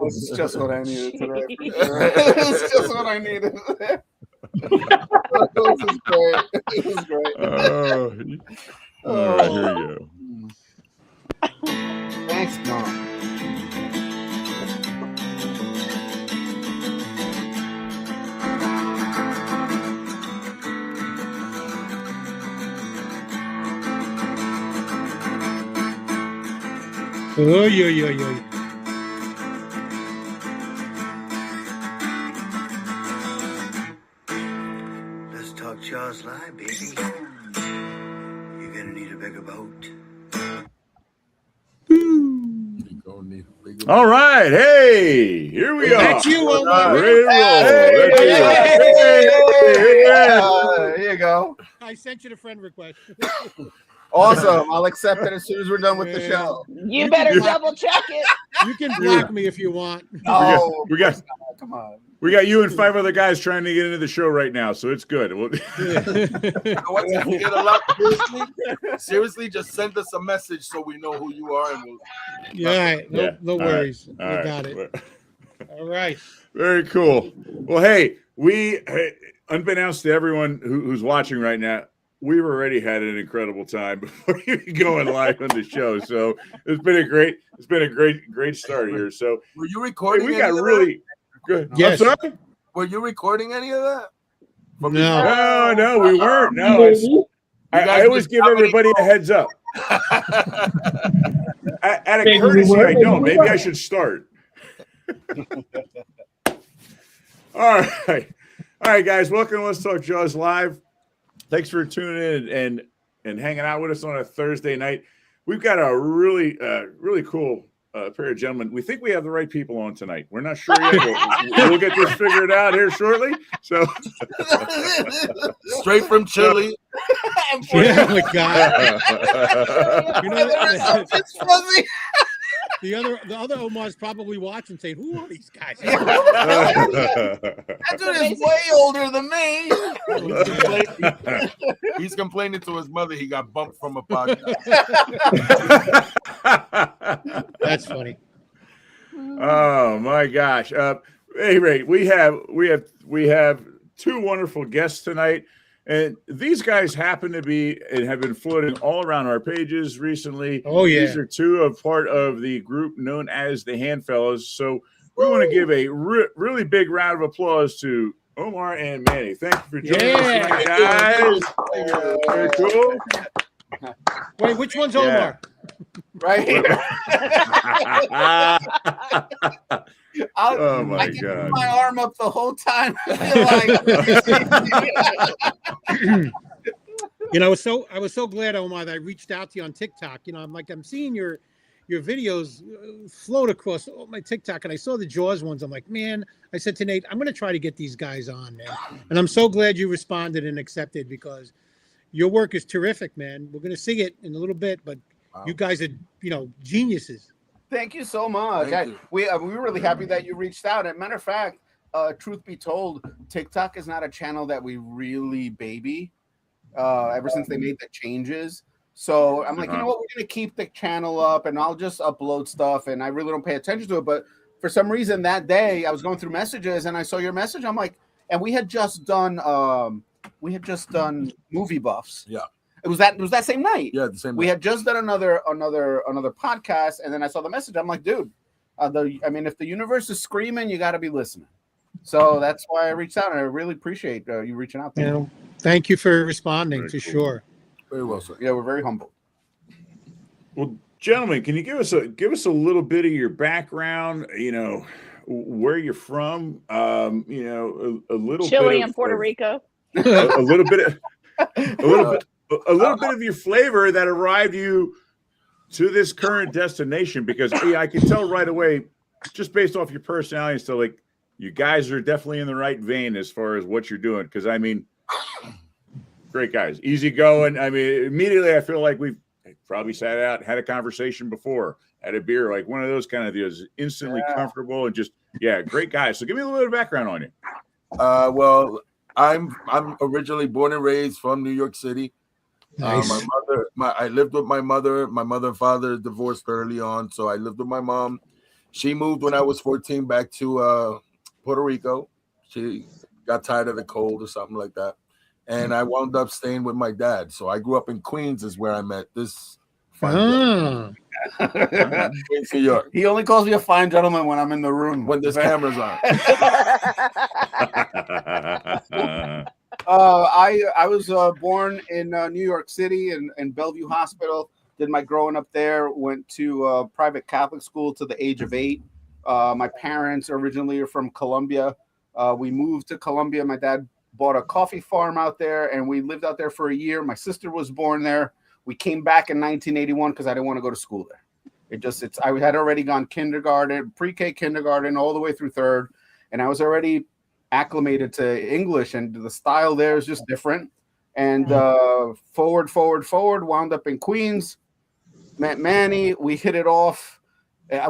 This is just what I needed today. This is just what I needed. This is great. This is great. All right, here we go. Thanks, Mom. Oy, oy, oy, oy. Let's talk Jaws live, baby. You're gonna need a bigger boat. All right, hey, here we are. That's you, Omar. Ready to roll. Here you go. I sent you the friend request. Awesome. I'll accept it as soon as we're done with the show. You better double check it. You can block me if you want. No, we got come on. We got you and 5 other guys trying to get into the show right now, so it's good. Seriously, just send us a message so we know who you are. And No worries. All We right. got it. All right. Very cool. Well, hey, unbeknownst to everyone who's watching right now, we've already had an incredible time before you going live on the show. So it's been a great start here. So were you recording? We got really good. Yes. I'm sorry? Were you recording any of that? No, we weren't. No, I always give everybody a heads up. Out of courtesy, I don't. Maybe I should start. All right, guys. Welcome to Let's Talk Jaws Live. Thanks for tuning in and hanging out with us on a Thursday night. We've got a really cool pair of gentlemen. We think we have the right people on tonight. We're not sure yet. We'll get this figured out here shortly. So straight from Chile. Oh my God! The other Omar's probably watching, saying, "Who are these guys?" That dude is way older than me. He's complaining to his mother he got bumped from a podcast. That's funny. Oh my gosh! At any rate, we have 2 wonderful guests tonight. And these guys happen to be and have been floating all around our pages recently. Oh, yeah. These are 2 of part of the group known as the HANDFELLAS. So we want to give a really big round of applause to Omar and Manny. Thank you for joining us tonight, guys. Very cool. Wait, which one's Omar? Right here. Oh my I kept God! my arm up the whole time. I was so glad, Omar, that I reached out to you on TikTok. I'm seeing your videos float across my TikTok, and I saw the Jaws ones. I'm like, man, I said to Nate, I'm going to try to get these guys on, man. And I'm so glad you responded and accepted, because your work is terrific, man. We're going to see it in a little bit, but you guys are, geniuses. Thank you so much. We were really happy that you reached out. And matter of fact, truth be told, TikTok is not a channel that we really baby ever since they made the changes. So I'm like, you know what? We're going to keep the channel up and I'll just upload stuff. And I really don't pay attention to it. But for some reason that day I was going through messages and I saw your message. I'm like, and we had just done movie buffs. Yeah. It was that same night. Yeah, the same. We had just done another podcast, and then I saw the message. I'm like, dude, if the universe is screaming, you got to be listening. So that's why I reached out, and I really appreciate you reaching out. Thank you for responding, for sure. Very well, sir. Yeah, we're very humble. Well, gentlemen, can you give us a little bit of your background? Where you're from? A little Chile bit and Puerto Rico. A little bit of your flavor that arrived you to this current destination, because I can tell right away, just based off your personality and stuff, like you guys are definitely in the right vein as far as what you're doing. Because great guys, easy going. Immediately I feel like we've probably sat out, had a conversation before, had a beer, like one of those kind of deals, instantly comfortable and just great guys. So give me a little bit of background on you. Well, I'm originally born and raised from New York City. Nice. I lived with my mother. My mother and father divorced early on, so I lived with my mom. She moved when I was 14 back to Puerto Rico. She got tired of the cold or something like that. And I wound up staying with my dad. So I grew up in Queens is where I met this fine gentleman. Queens, New York. He only calls me a fine gentleman when I'm in the room. When there's cameras on. I was born in New York City in Bellevue Hospital. Did my growing up there. Went to private Catholic school to the age of 8. My parents originally are from Colombia. We moved to Colombia. My dad bought a coffee farm out there, and we lived out there for a year. My sister was born there. We came back in 1981 because I didn't want to go to school there. I had already gone kindergarten, pre-K kindergarten, all the way through 3rd, and I was already acclimated to English, and the style there is just different. And forward, wound up in Queens, met Manny. We hit it off.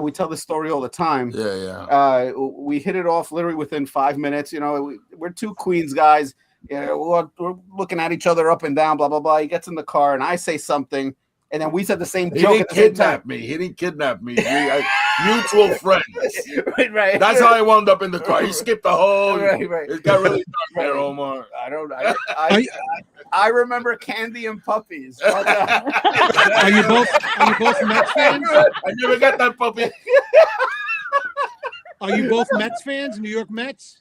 We tell this story all the time. Yeah. We hit it off literally within 5 minutes. You know, we're 2 Queens guys. You know, we're looking at each other up and down, blah, blah, blah. He gets in the car, and I say something, and then we said the same joke at the same time. He didn't kidnap me. Mutual friends. Right. That's how I wound up in the car. He skipped the whole. Right. It got really dark there, Omar. I remember Candy and Puppies. Are you both Mets fans? I never got that puppy. Are you both Mets fans? New York Mets?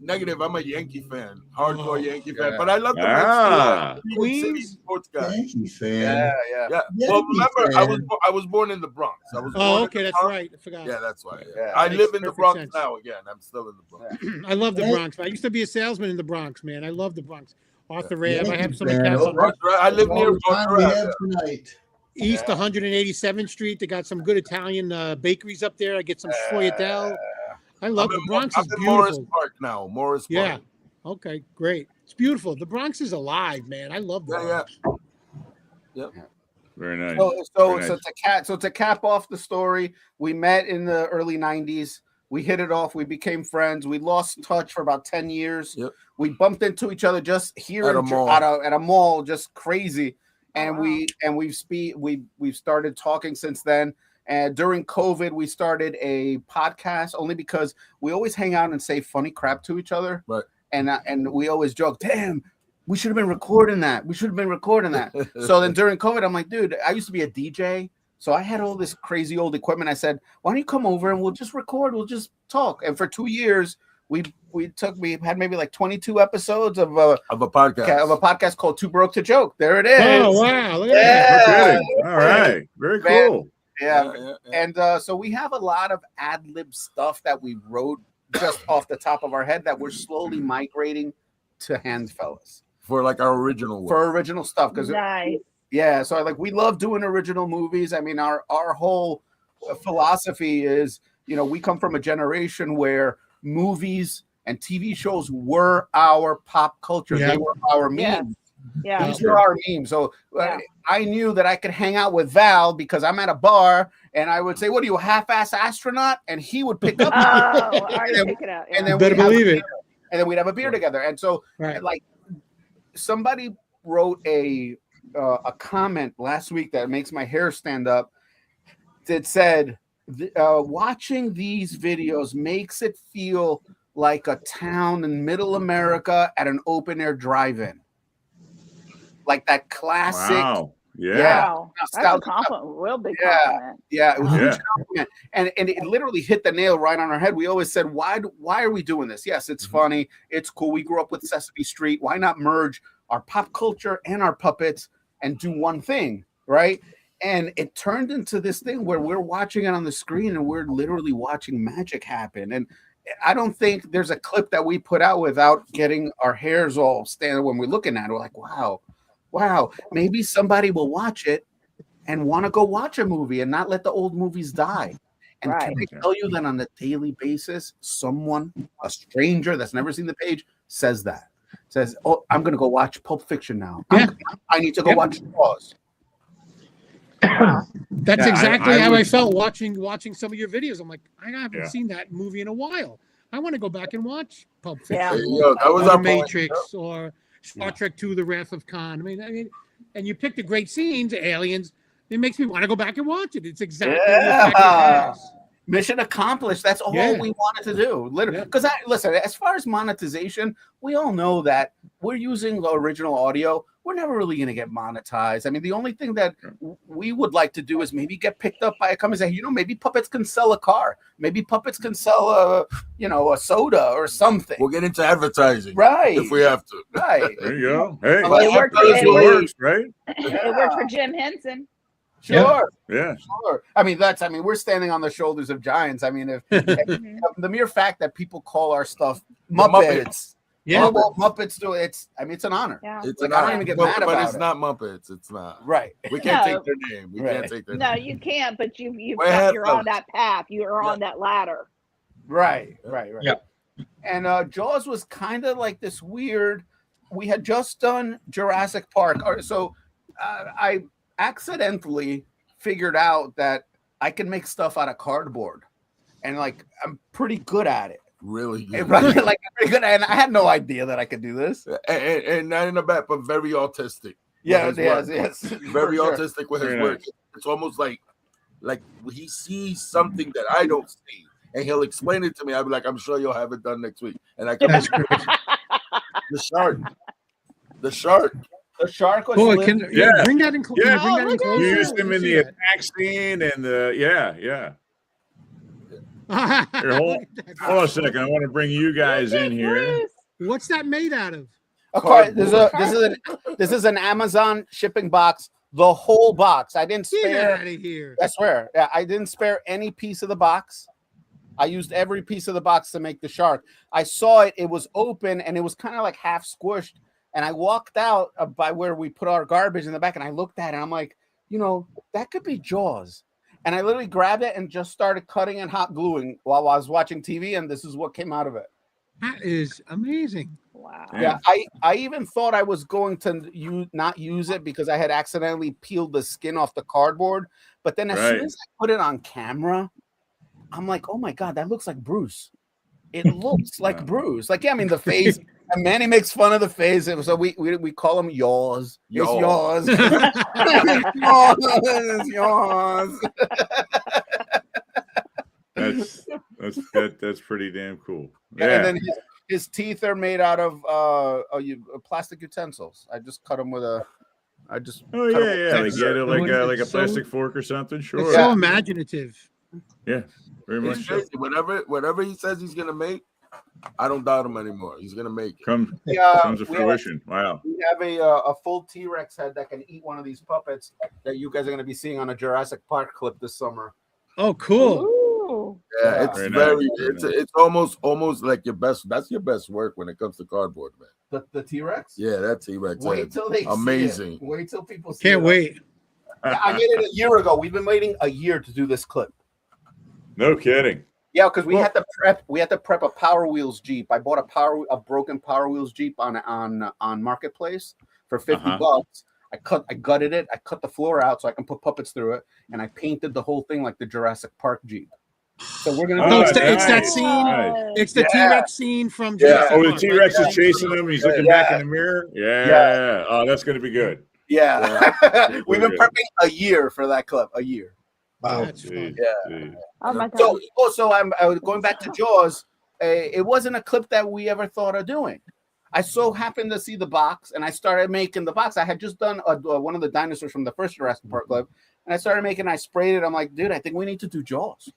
Negative. I'm a Yankee fan, hardcore Yankee fan. But I love the Mets. Queens sports guy. Yankee fan. Yeah. Well, remember, I was born in the Bronx. Okay, that's right. I forgot. Yeah, that's why. Yeah. I live in the Bronx sense. now. Again, I'm still in the Bronx. I love the Bronx. I used to be a salesman in the Bronx, man. I love the Bronx. Arthur Ave. I have some accounts on I live near we have tonight. East 187th Street. They got some good Italian bakeries up there. I get some sfogliatelle. I love the Bronx. Is beautiful. Morris Park now. Morris Park. Yeah. Okay, great. It's beautiful. The Bronx is alive, man. I love the Bronx. Yeah. Very nice. So to cap off the story, we met in the early 90s. We hit it off. We became friends. We lost touch for about 10 years. Yep. We bumped into each other just here at a mall, just crazy. And we've started talking since then. And during COVID, we started a podcast only because we always hang out and say funny crap to each other. Right. And we always joke, damn, we should have been recording that. So then during COVID, I'm like, dude, I used to be a DJ. So I had all this crazy old equipment. I said, why don't you come over and we'll just record? We'll just talk. And for 2 years, we had maybe like 22 episodes of a podcast called Too Broke to Joke. There it is. Oh, wow. Look at that. All right. Very cool. Yeah. And so we have a lot of ad-lib stuff that we wrote just off the top of our head that we're slowly migrating to HANDFELLAS. For like our original work. For original stuff. Nice. Yeah, so we love doing original movies. I mean, our whole philosophy is, you know, we come from a generation where movies and TV shows were our pop culture. Yeah. They were our memes. Yeah. These were our memes. So I knew that I could hang out with Val because I'm at a bar and I would say, "What are you, a half-ass astronaut?" And he would pick up. Pick it out. Yeah. And then better believe it. And then we'd have a beer together. And so, like, somebody wrote a comment last week that makes my hair stand up. That said, watching these videos makes it feel like a town in middle America at an open air drive-in, like that classic. Wow. Wow. That's a compliment. Real big compliment. Yeah, it was a huge compliment. And it literally hit the nail right on our head. We always said, why are we doing this? Yes, it's funny. It's cool. We grew up with Sesame Street. Why not merge our pop culture and our puppets and do one thing, right? And it turned into this thing where we're watching it on the screen and we're literally watching magic happen. And I don't think there's a clip that we put out without getting our hairs all stand when we're looking at it. We're like, wow, maybe somebody will watch it and want to go watch a movie and not let the old movies die. And can I tell you that on a daily basis, someone, a stranger that's never seen the page, says, "Oh, I'm going to go watch Pulp Fiction now. I need to go watch Jaws." That's exactly how I felt watching some of your videos. I'm like, I haven't seen that movie in a while. I want to go back and watch Pulp Fiction, that was or Matrix, or Star Trek II: The Wrath of Khan. I mean, and you picked the great scenes, aliens. It makes me want to go back and watch it. It's exactly the effect it has. Mission accomplished. That's all we wanted to do. Literally, because listen, as far as monetization, we all know that we're using the original audio. We're never really going to get monetized. I mean, the only thing that we would like to do is maybe get picked up by a company and say, maybe Puppets can sell a car. Maybe Puppets can sell a soda or something. We'll get into advertising, right? If we have to, right? There you go. Hey, it works, right? It worked for Jim Henson. Sure. Yeah. Sure. I mean, we're standing on the shoulders of giants. I mean, if the mere fact that people call our stuff Muppets. Yeah, Muppets do it. It's an honor. Yeah. It's like, an honor. I don't even get mad about it. But it's not Muppets. It's not. Right. We can't take their name. We can't take their name. No, you can't. But you're on that path. You're on that ladder. Right. Yeah. And Jaws was kind of like this weird. We had just done Jurassic Park, so I accidentally figured out that I can make stuff out of cardboard, and like I'm pretty good at it. Really good. Like pretty good, and I had no idea that I could do this. And not in the back, but very autistic. Yes. Very autistic with his work. It's almost like he sees something that I don't see, and he'll explain it to me. I'll be like, I'm sure you'll have it done next week. And I can the shark. The shark was bring that in close. You used him in the attack scene and the Here, hold on a second. I want to bring you guys in here. What's that made out of? Okay, this is an Amazon shipping box. The whole box. I didn't spare. Get out of here. I swear. Yeah, I didn't spare any piece of the box. I used every piece of the box to make the shark. I saw it. It was open and it was kind of like half squished. And I walked out by where we put our garbage in the back, and I looked at it. And I'm like, that could be Jaws. And I literally grabbed it and just started cutting and hot gluing while I was watching TV, and this is what came out of it. That is amazing. Wow. Yeah, I even thought I was going to not use it because I had accidentally peeled the skin off the cardboard. But then as soon as I put it on camera, I'm like, oh my God, that looks like Bruce. It looks like Bruce. Like, the face. And Manny makes fun of the face. So we call him Yaws. It's Yaws. It's Yaws. That's pretty damn cool. Yeah. And then his teeth are made out of plastic utensils. I just cut them with a. Like get it like a plastic fork or something. Sure. It's so imaginative. Yeah, very much. Whatever he says he's gonna make, I don't doubt him anymore. He's gonna make it. Comes to fruition. Wow. We have a full T-Rex head that can eat one of these puppets that you guys are gonna be seeing on a Jurassic Park clip this summer. Oh, cool. Ooh. Yeah, it's it's almost like your best. That's your best work when it comes to cardboard, man. The T-Rex? Yeah, that T-Rex. Wait till they amazing. See it. Wait till people see Can't wait. I made it a year ago. We've been waiting a year to do this clip. No kidding. Yeah, because we had to prep a Power Wheels Jeep. I bought a broken Power Wheels Jeep on Marketplace for $50. I gutted it. I cut the floor out so I can put puppets through it, and I painted the whole thing like the Jurassic Park Jeep. So we're gonna. It's that scene. It's the T-Rex scene from Jurassic Park. The T-Rex is chasing him. He's looking back in the mirror. Yeah. Oh, that's gonna be good. Yeah. We've been prepping a year for that clip. A year. Wow. That's fun. Yeah. Oh my God. So I was going back to Jaws. It wasn't a clip that we ever thought of doing. I so happened to see the box, and I started making the box. I had just done one of the dinosaurs from the first Jurassic Park clip, and I started making. I sprayed it. I'm like, dude, I think we need to do Jaws,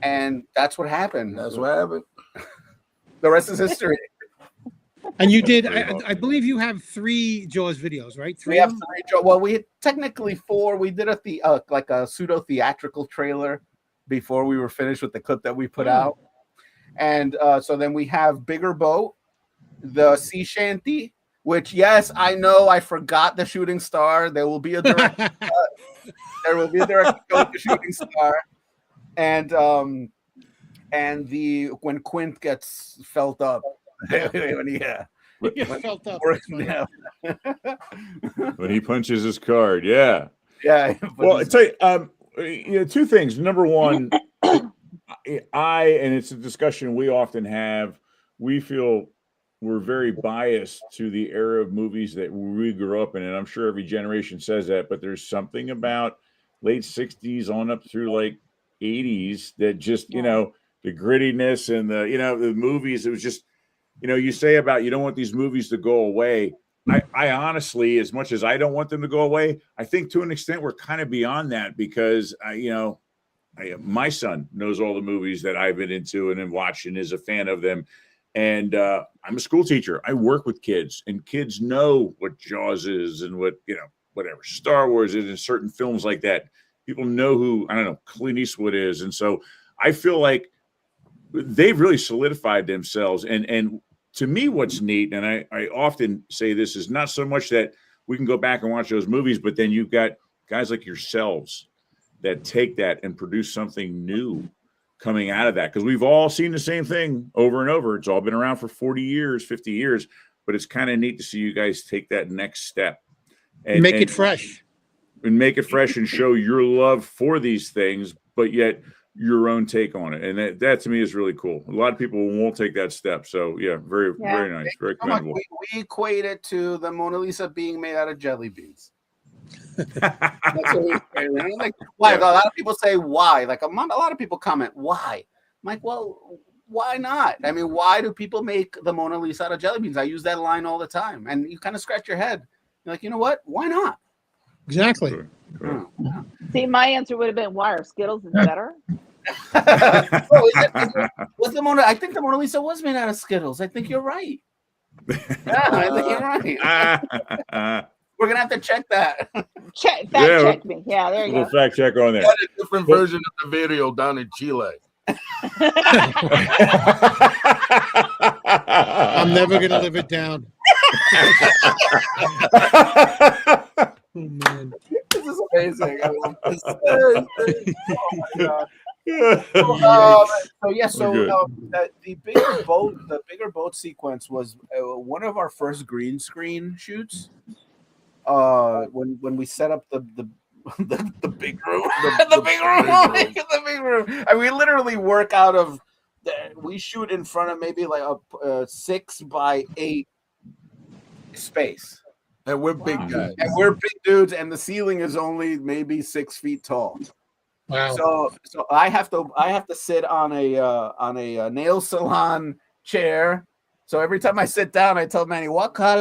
and that's what happened. That's what happened. The rest is history. And you did. I believe you have 3 Jaws videos, right? We have 3 Jaws. Well, we had technically 4. We did a pseudo theatrical trailer before we were finished with the clip that we put out, and so then we have Bigger Boat, the Sea Shanty, which yes, I know I forgot the Shooting Star. There will be a direct there will be a direct with the Shooting Star, and the when Quint gets felt up. When he punches his card, yeah. Well, I tell you, 2 things. Number one, and it's a discussion we often have. We feel we're very biased to the era of movies that we grew up in, and I'm sure every generation says that. But there's something about late '60s on up through like 80s that just, you know, the grittiness and the, you know, the movies. It was just, you know, you say about you don't want these movies to go away. I honestly, as much as I don't want them to go away, I think to an extent we're kind of beyond that because, my son knows all the movies that I've been into and have watched and is a fan of them. And I'm a school teacher. I work with kids, and kids know what Jaws is and what, you know, whatever Star Wars is and certain films like that. People know who, I don't know, Clint Eastwood is. And so I feel like they've really solidified themselves. And to me, what's neat, and I often say this, is not so much that we can go back and watch those movies, but then you've got guys like yourselves that take that and produce something new coming out of that. Because we've all seen the same thing over and over. It's all been around for 40 years, 50 years, but it's kind of neat to see you guys take that next step. And make it fresh. And make it fresh and show your love for these things, but yet your own take on it. And that to me is really cool. A lot of people won't take that step. So yeah, very nice. Very commendable. We equate it to the Mona Lisa being made out of jelly beans. That's what we say. Like, why? A lot of people say why. Like a lot of people comment why. I'm like, well, why not? I mean, why do people make the Mona Lisa out of jelly beans? I use that line all the time, and you kind of scratch your head. You're like, you know what? Why not? Exactly. Sure. See, my answer would have been, why are Skittles better? Was the Mona? I think the Mona Lisa was made out of Skittles. I think you're right. Yeah, I think you're right. We're gonna have to check that. Check me. Yeah, there you go. Fact check on there. Got a different version of the video down in Chile. I'm never gonna live it down. Oh man, this is amazing. I love this. The bigger boat sequence was one of our first green screen shoots. When we set up the big room, the big room, and we literally work out of. We shoot in front of maybe like a 6x8 space. And we're big guys. And we're big dudes, and the ceiling is only maybe 6 feet tall. wow. So I have to sit on a nail salon chair. So every time I sit down, I tell Manny, what color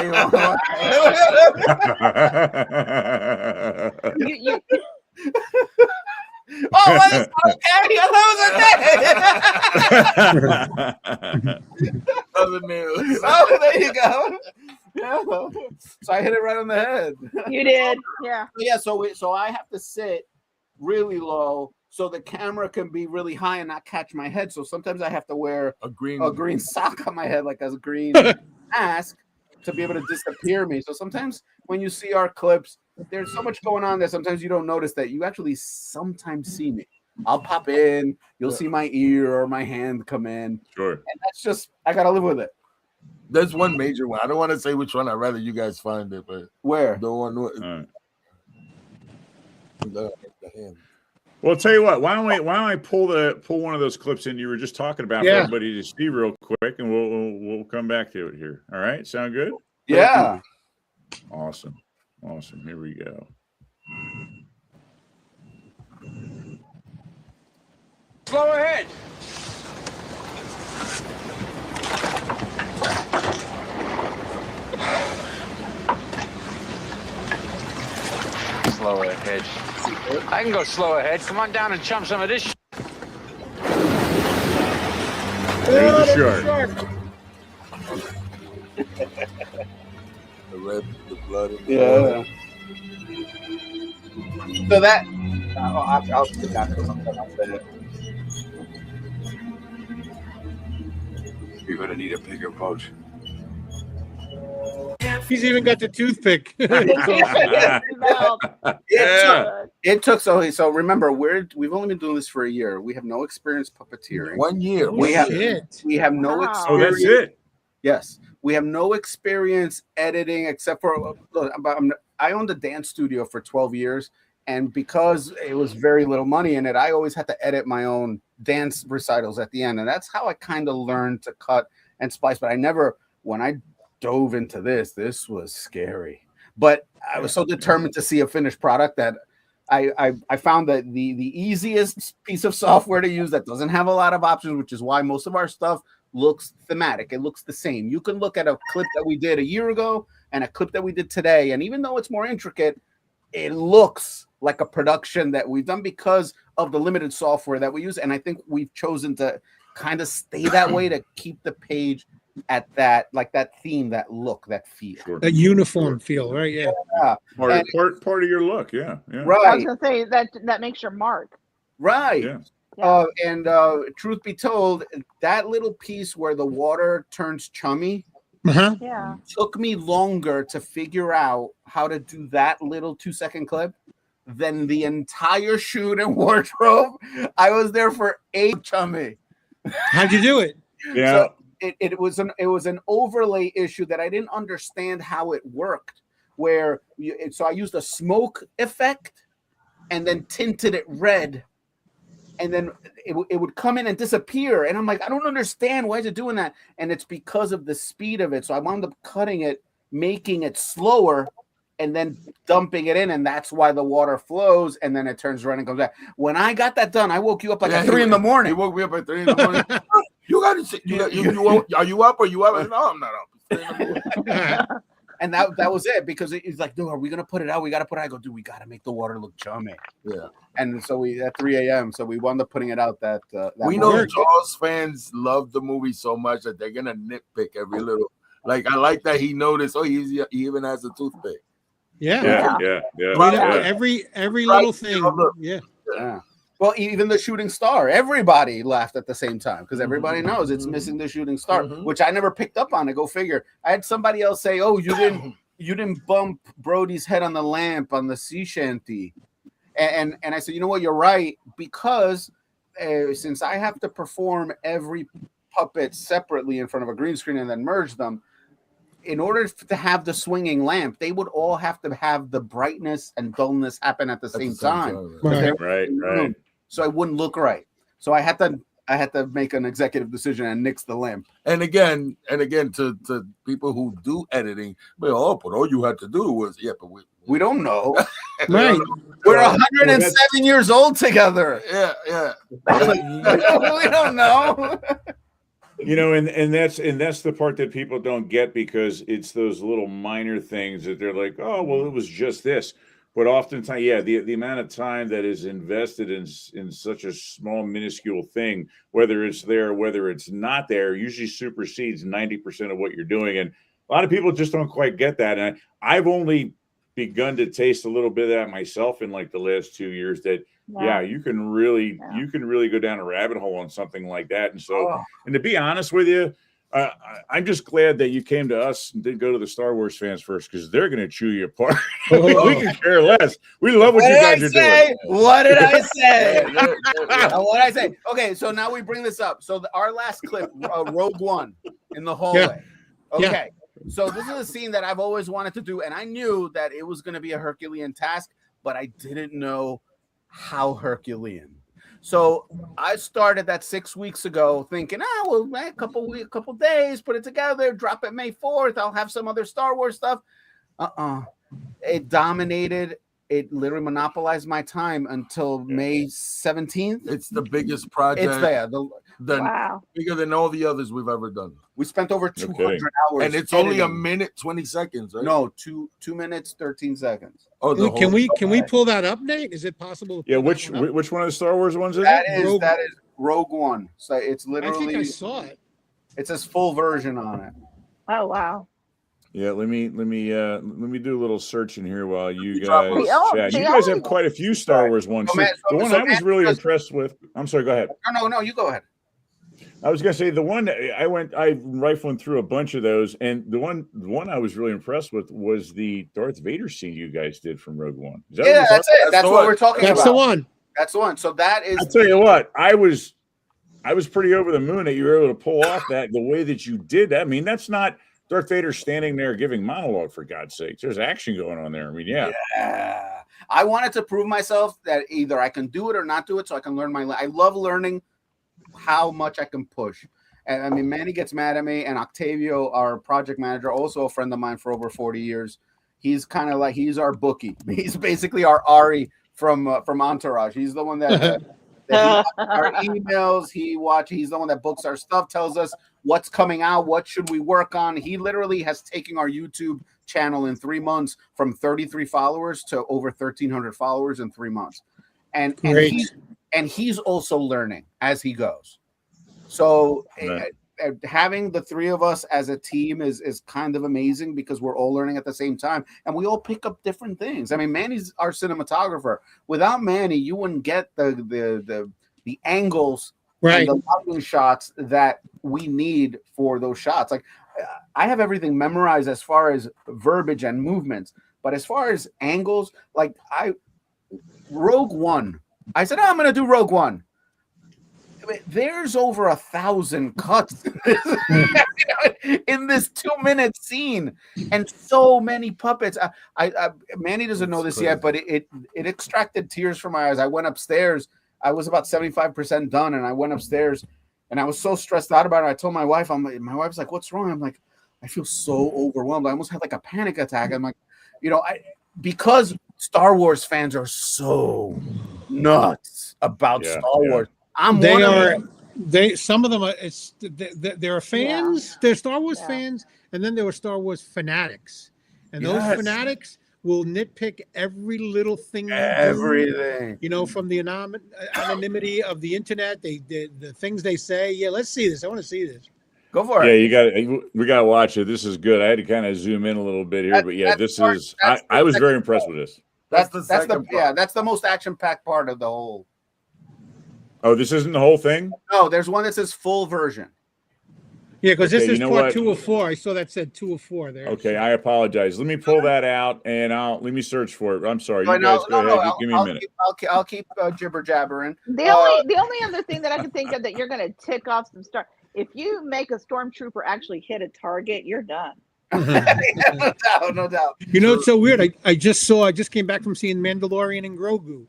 you want? Oh, well, okay. Other news. Oh, there you go. Yeah. So I hit it right on the head. You did, yeah. Yeah. So I have to sit really low so the camera can be really high and not catch my head. So sometimes I have to wear a green sock on my head, like a green mask, to be able to disappear me. So sometimes when you see our clips, there's so much going on that sometimes you don't notice that you actually sometimes see me. I'll pop in, you'll see my ear or my hand come in. Sure. And that's just, I got to live with it. There's one major one. I don't want to say which one. I'd rather you guys find it, but where? The one. The hand. Well, I'll tell you what. Why don't I pull one of those clips in you were just talking about for everybody to see real quick, and we'll come back to it here. All right, sound good? Yeah. Awesome. Here we go. Slow ahead. Slow ahead. I can go slow ahead. Come on down and chum some of this. There's the shark. The blood. Yeah. So that. I'll sit down for something. I'll say it. You're gonna need a bigger boat. He's even got the toothpick. It took so remember we've only been doing this for a year. We have no experience puppeteering. 1 year. We have no experience. Oh, that's it. Yes, we have no experience editing except for I owned a dance studio for 12 years, and because it was very little money in it, I always had to edit my own dance recitals at the end, and that's how I kind of learned to cut and splice. But when I dove into this was scary. But I was so determined to see a finished product that I found that the easiest piece of software to use that doesn't have a lot of options, which is why most of our stuff looks thematic. It looks the same. You can look at a clip that we did a year ago and a clip that we did today, and even though it's more intricate, it looks like a production that we've done because of the limited software that we use. And I think we've chosen to kind of stay that way to keep the page at that, like that theme, that look, that feel, that uniform feel, right? Yeah. Part of your look, yeah. Right. I was gonna say that makes your mark. Right. Yeah. And truth be told, that little piece where the water turns chummy took me longer to figure out how to do that little 2-second clip than the entire shoot and wardrobe. I was there for 8 chummy. How'd you do it? Yeah. So it was an overlay issue that I didn't understand how it worked. So I used a smoke effect and then tinted it red, and then it would come in and disappear. And I'm like, I don't understand, why is it doing that? And it's because of the speed of it. So I wound up cutting it, making it slower, and then dumping it in, and that's why the water flows, and then it turns red and comes back. When I got that done, I woke you up at 3 in the morning. He woke me up at 3 in the morning. You got to see. Are you up? Or you up? No, I'm not up. And that was it, because he's like, dude, are we gonna put it out? We gotta put it out. I go, dude, we gotta make the water look chummy. Yeah. And so we at 3 a.m. So we wound up putting it out that we know Jaws fans love the movie so much that they're gonna nitpick every little. Like, I like that he noticed. Oh, he even has a toothpick. Yeah. Every little thing. Yeah. Well, even the shooting star, everybody laughed at the same time because everybody knows it's missing the shooting star, which I never picked up on. To go figure. I had somebody else say, "Oh, you didn't bump Brody's head on the lamp on the sea shanty," and I said, "You know what? You're right, because since I have to perform every puppet separately in front of a green screen and then merge them." In order to have the swinging lamp, they would all have to have the brightness and dullness happen at the same time. Right. So it wouldn't look right. So I had to make an executive decision and nix the lamp. And again, to people who do editing, but all you had to do was but we don't know. Right. We're 107 years old together. Yeah. We don't know. You know, and that's the part that people don't get, because it's those little minor things that they're like, oh, well, it was just this. But oftentimes, the amount of time that is invested in such a small, minuscule thing, whether it's there or whether it's not there, usually supersedes 90% of what you're doing. And a lot of people just don't quite get that. And I've only begun to taste a little bit of that myself in like the last 2 years, that you can really go down a rabbit hole on something like that. And so, and to be honest with you, I'm just glad that you came to us and didn't go to the Star Wars fans first, because they're going to chew you apart. We can care less. We love what you guys are doing. What did I say? What did I say? Okay, so now we bring this up. So our last clip, Rogue One in the hallway. Yeah. Okay. So this is a scene that I've always wanted to do, and I knew that it was going to be a Herculean task, but I didn't know how Herculean. So I started that 6 weeks ago thinking, a couple days, put it together, drop it May 4th. I'll have some other Star Wars stuff. It dominated. It literally monopolized my time until May 17th. It's the biggest project. It's there. Bigger than all the others we've ever done. We spent over 200 hours. And it's only a minute, 20 seconds, right? No, 2 minutes, 13 seconds. Oh, can we pull that up, Nate? Is it possible? Yeah, which one of the Star Wars ones is that? it? That is Rogue One. So it's literally. I think I saw it. It says full version on it. Oh wow. Yeah, let me do a little searching here while you guys chat. You guys have quite a few Star Wars ones. The one I was really impressed with. I'm sorry, go ahead. No, you go ahead. I was gonna say the one I rifling through a bunch of those, and the one I was really impressed with was the Darth Vader scene you guys did from Rogue One. That's it. That's what we're talking about. That's the one. That's the one. So that is. I'll tell you what, I was pretty over the moon that you were able to pull off that the way that you did that. I mean, that's not Darth Vader standing there giving monologue, for God's sakes. There's action going on there. I mean, yeah. I wanted to prove myself that either I can do it or not do it, so I can learn I love learning how much I can push. And I mean, Manny gets mad at me, and Octavio, our project manager, also a friend of mine for over 40 years. He's kind of like, he's our bookie. He's basically our Ari from Entourage. He's the one that he watches our emails. He's the one that books our stuff, tells us what's coming out, what should we work on. He literally has taken our YouTube channel in 3 months from 33 followers to over 1,300 followers in 3 months. And he's also learning as he goes. So having the three of us as a team is kind of amazing because we're all learning at the same time and we all pick up different things. I mean, Manny's our cinematographer. Without Manny, you wouldn't get the angles and the lighting shots that we need for those shots. Like I have everything memorized as far as verbiage and movements, but as far as angles, like Rogue One, I said, I'm going to do Rogue One. There's over 1,000 cuts in this 2-minute scene, and so many puppets. Manny doesn't know this yet, but it extracted tears from my eyes. I went upstairs. I was about 75% done, and I went upstairs, and I was so stressed out about it. I told my wife, my wife's like, "What's wrong?" I'm like, "I feel so overwhelmed. I almost had like a panic attack." I'm like, because Star Wars fans are so nuts about Star Wars. Some of them are. There are fans. Yeah. They're Star Wars fans, and then there were Star Wars fanatics, and those fanatics will nitpick every little thing. Everything. From the anonymity of the internet, the things they say. Yeah, let's see this. I want to see this. Go for it. Yeah, we got to watch it. This is good. I had to kind of zoom in a little bit here, but yeah, I was very impressed with this. That's the most action-packed part of the whole. Oh, this isn't the whole thing? No, there's one that says full version. Yeah, because this is part 2 of 4. I saw that said 2 of 4 there. Okay, I apologize. Let me pull that out and let me search for it. I'm sorry. You guys go ahead. Give me a minute. I'll keep jibber jabbering. The only other thing that I can think of that you're going to tick off some stuff. If you make a stormtrooper actually hit a target, you're done. No doubt. It's so weird. I just came back from seeing Mandalorian and Grogu.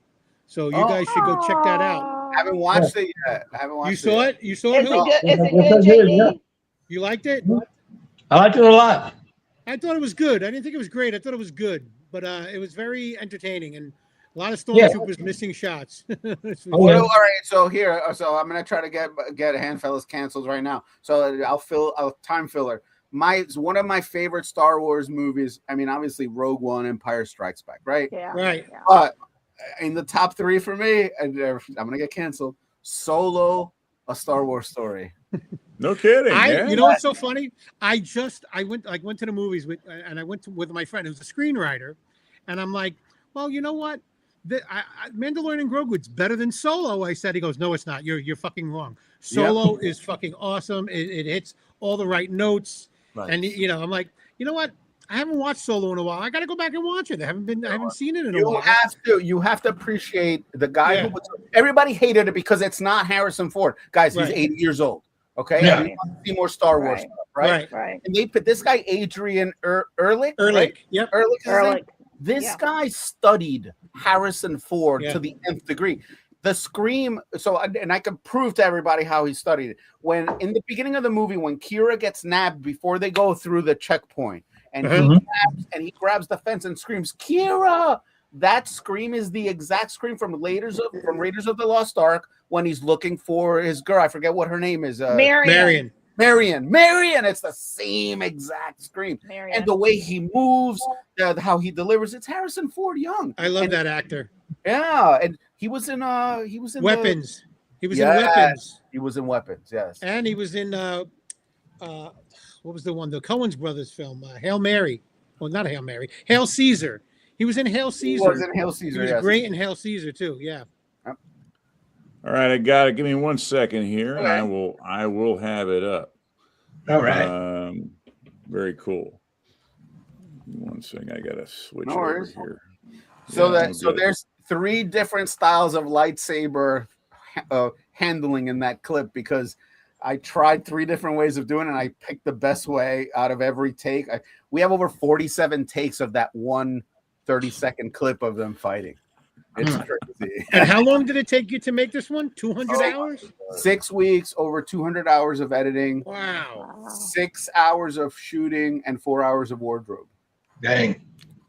So you guys should go check that out. I haven't watched it yet. You saw it? You saw it? Is it good, JD? Yeah. You liked it? I liked it a lot. I thought it was good. I didn't think it was great. I thought it was good. But it was very entertaining and a lot of stormtroopers missing shots. All right. So I'm going to try to get HANDFELLAS canceled right now. So I'll time filler. One of my favorite Star Wars movies. I mean, obviously Rogue One, Empire Strikes Back, right? Yeah. Right. Yeah. But in the top 3 for me, and I'm gonna get canceled. Solo, A Star Wars Story. No kidding. You know what's so funny? I went to the movies with my friend who's a screenwriter, and I'm like, well, you know what? Mandalorian and Grogu, it's better than Solo. I said. He goes, no, it's not. You're fucking wrong. Solo is fucking awesome. It hits all the right notes, and I'm like, you know what? I haven't watched Solo in a while. I got to go back and watch it. I haven't seen it in a while. You have to appreciate the guy who everybody hated it because it's not Harrison Ford. Guys, he's 80 years old. Okay. Yeah. You want to see more Star Wars stuff, right? And they put this guy, Adrian Ehrlich. Right? Yep. Ehrlich. This guy studied Harrison Ford to the nth degree. The Scream, and I can prove to everybody how he studied it. When in the beginning of the movie, when Kira gets nabbed before they go through the checkpoint, and he grabs the fence and screams, "Kira!" That scream is the exact scream from Raiders of the Lost Ark when he's looking for his girl. I forget what her name is. Marion. It's the same exact scream. Marion. And the way he moves, how he delivers. It's Harrison Ford young. I love that actor. Yeah, and he was in Weapons. He was in Weapons. He was in Weapons. Yes, and he was in what was the one? The Coen Brothers film, Hail Mary. Well, not Hail Mary. Hail Caesar. He was in Hail Caesar. He was in Hail Caesar. He was great in Hail Caesar too. Yeah. Yep. All right, I got it. Give me 1 second here, and I will have it up. All right. Very cool. 1 second, I gotta switch over here. So there's 3 different styles of lightsaber handling in that clip because I tried 3 different ways of doing it, and I picked the best way out of every take. We have over 47 takes of that 1 30-second clip of them fighting. It's crazy. And how long did it take you to make this one? 200 hours? 6 weeks, over 200 hours of editing. Wow. 6 hours of shooting and 4 hours of wardrobe. Dang.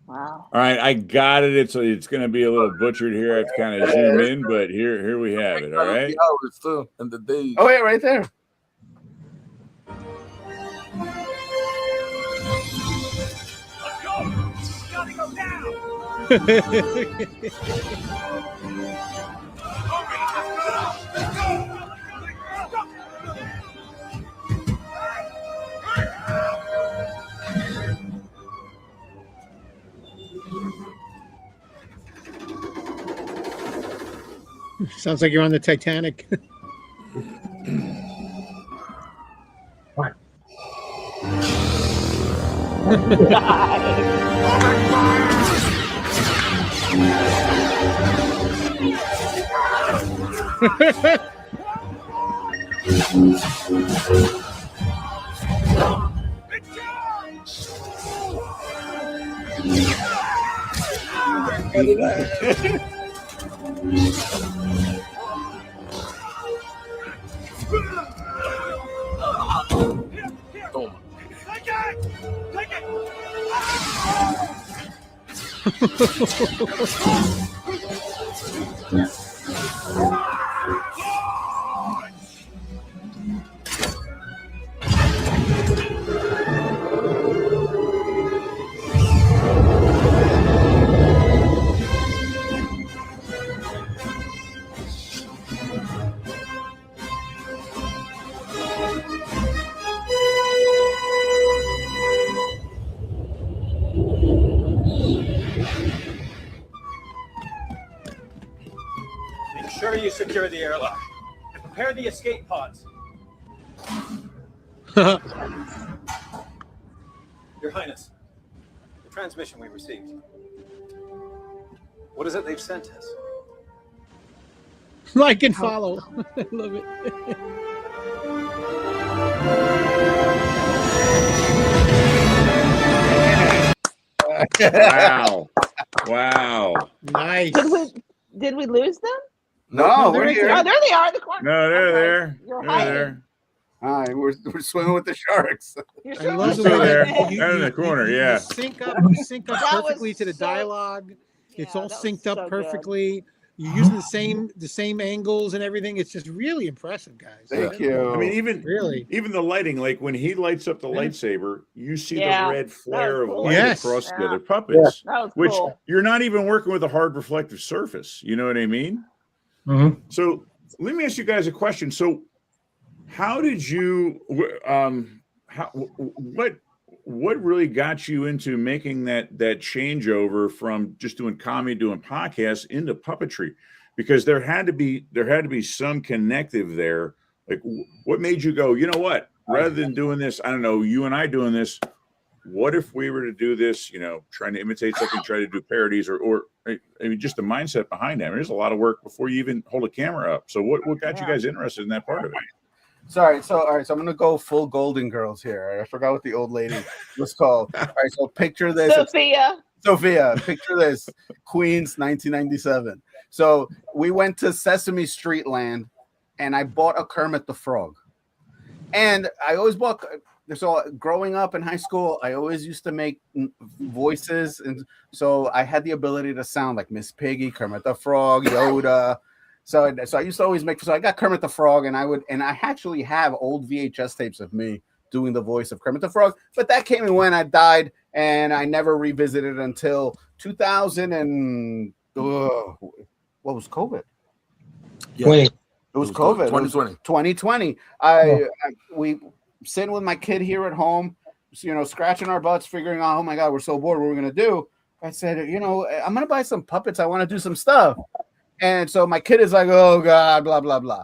Wow. All right, I got it. It's going to be a little butchered here. I have to kind of zoom in, but here we have it. All right. The hours too, and the days. Oh, yeah, right there. Let's go. Gotta go down. Sounds like you're on the Titanic. What? Make sure you secure the airlock and prepare the escape pods. Your Highness, the transmission we received. What is it they've sent us? Like and follow. I love it. Wow. Wow. Nice. Did we lose them? No, we're here. Oh, there they are in the corner. No, they're there. You're They're hiding. there. All right, we're swimming with the sharks. You're I sure love the Still way there. that They're in the corner, you yeah. sync up That was perfectly to the so- dialogue. It's Yeah, all that was synced up so good. perfectly. You're using the same angles and everything. It's just really impressive, guys. Thank you. I mean, even the lighting, like when he lights up the lightsaber, you see Yeah, the red flare of cool. light Yes. across the Yeah. other puppets, That was which cool. you're not even working with a hard reflective surface. You know what I mean? Mm-hmm. So let me ask you guys a question. So how did you, what really got you into making that changeover from just doing comedy, doing podcasts into puppetry? Because there had to be some connective there. Like, what made you go, you know what, rather than doing this, I don't know, you and I doing this, what if we were to do this, you know, trying to imitate something, try to do parodies, or I mean, just the mindset behind that. I mean, there's a lot of work before you even hold a camera up. So what got you guys interested in that part of it? Sorry, so all right, so I'm gonna go full Golden Girls here. I forgot what the old lady was called. All right, so picture this. Sophia, picture this. Queens, 1997. So we went to Sesame Street Land, and I bought a Kermit the Frog. And I always bought. So growing up in high school, I always used to make voices, and so I had the ability to sound like Miss Piggy, Kermit the Frog, Yoda. So I used to always make. So I got Kermit the Frog, and I actually have old VHS tapes of me doing the voice of Kermit the Frog. But that came in when I died, and I never revisited until 2000 and what was COVID? Yeah. It was COVID. 2020. 2020. We sitting with my kid here at home, you know, scratching our butts, figuring out, oh my God, we're so bored. What we're gonna do? I said, you know, I'm gonna buy some puppets. I want to do some stuff. And so my kid is like, oh God, blah blah blah.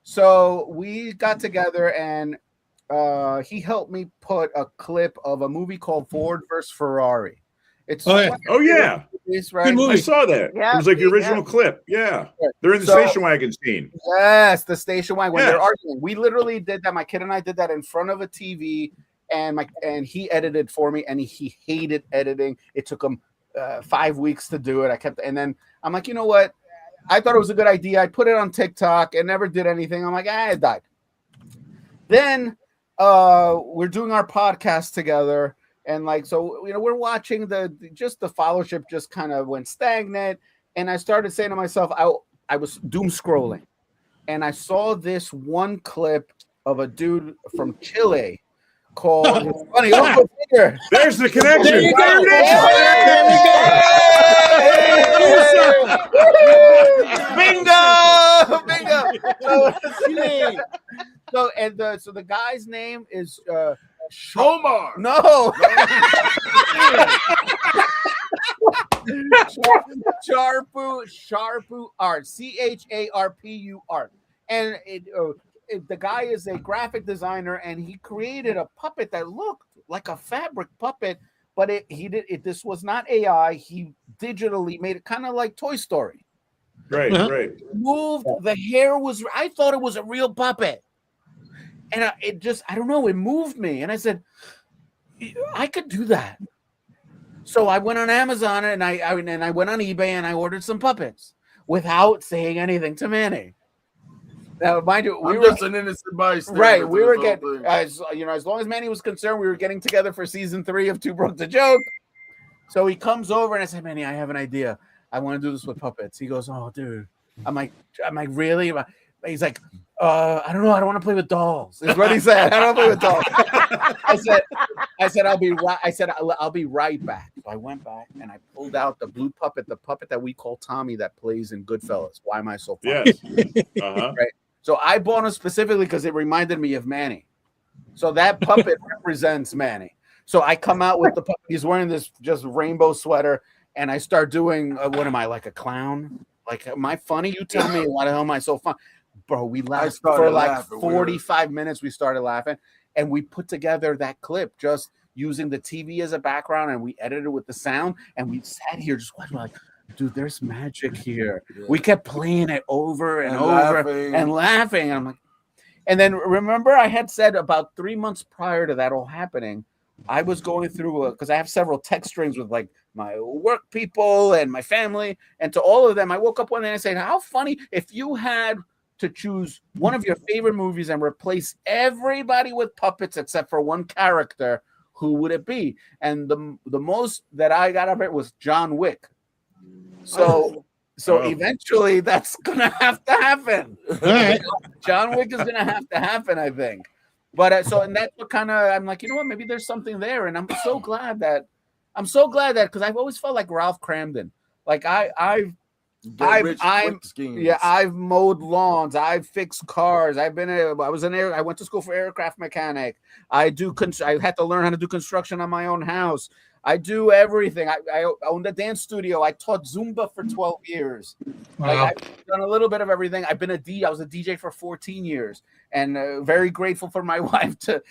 So we got together, and he helped me put a clip of a movie called Ford vs. Ferrari. It's yeah. right? Good movie. I saw that. Yeah, it was like the original clip. Yeah. They're in the station wagon scene. Yes, the station wagon when they're arguing. We literally did that. My kid and I did that in front of a TV, and he edited for me, and he hated editing. It took him 5 weeks to do it. And then I'm like, you know what? I thought it was a good idea. I put it on TikTok and never did anything. I'm like, it died. Then we're doing our podcast together, And like, so, we're watching the followership just kind of went stagnant. And I started saying to myself, I was doom scrolling, and I saw this one clip of a dude from Chile called Funny Uncle Figure. There's the connection. There you go. Bingo! So the guy's name is Omar. No. Sharpu Art, CHARPU. And the guy is a graphic designer, and he created a puppet that looked like a fabric puppet, but this was not AI. He digitally made it kind of like Toy Story. Right, right. Moved, the hair was, I thought it was a real puppet. And I don't know, it moved me. And I said, I could do that. So I went on Amazon and I went on eBay and I ordered some puppets without saying anything to Manny. Now, mind you, I'm just an innocent bystander. Right. We were getting, as long as Manny was concerned, we were getting together for season 3 of Too Broke to Joke. So he comes over and I said, Manny, I have an idea. I want to do this with puppets. He goes, oh, dude. I'm like, really? He's like, I don't know. I don't want to play with dolls. Is what he said. I don't play with dolls. I said, I'll be right. I said, I'll be right back. So I went back and I pulled out the blue puppet, the puppet that we call Tommy that plays in Goodfellas. Why am I so funny? Yes. Uh-huh. Right. So I bought him specifically because it reminded me of Manny. So that puppet represents Manny. So I come out with the puppet. He's wearing this just rainbow sweater, and I start doing, what am I, like a clown? Like, am I funny? You tell me, why the hell am I so funny? Bro, we laughed for like 45 minutes. We started laughing, and we put together that clip just using the TV as a background, and we edited it with the sound, and we sat here just watching like, dude, there's magic here. Yeah. We kept playing it over and over and laughing. And I'm like, and then remember I had said about 3 months prior to that all happening, I was going through because I have several text strings with like my work people and my family, and to all of them, I woke up one day and I said, how funny if you had to choose one of your favorite movies and replace everybody with puppets except for one character, who would it be? And the most that I got of it was John Wick. So eventually that's gonna have to happen. Right. John Wick is gonna have to happen, I think. But and that's what kind of I'm like, you know what? Maybe there's something there, and I'm so glad that because I've always felt like Ralph Cramden. Like I've mowed lawns, I've fixed cars, I went to school for aircraft mechanic. I had to learn how to do construction on my own house. I do everything. I owned a dance studio. I taught Zumba for 12 years. Wow. Like, I've done a little bit of everything. I was a DJ for 14 years, and very grateful for my wife to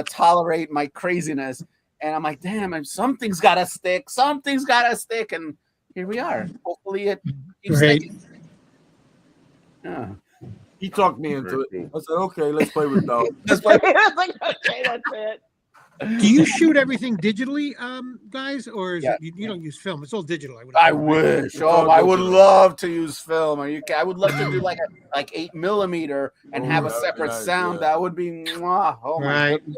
tolerate my craziness. And I'm like, damn, something's got to stick. Something's got to stick. And here we are. Hopefully it keeps sticking. Yeah. He talked me into it. I said, okay, let's play with dolls. Okay, that's it. Do you shoot everything digitally, guys, or is it, you don't use film? It's all digital. I wish. I would love to use film. I would love to do like 8mm and have a separate sound. That would be oh my goodness.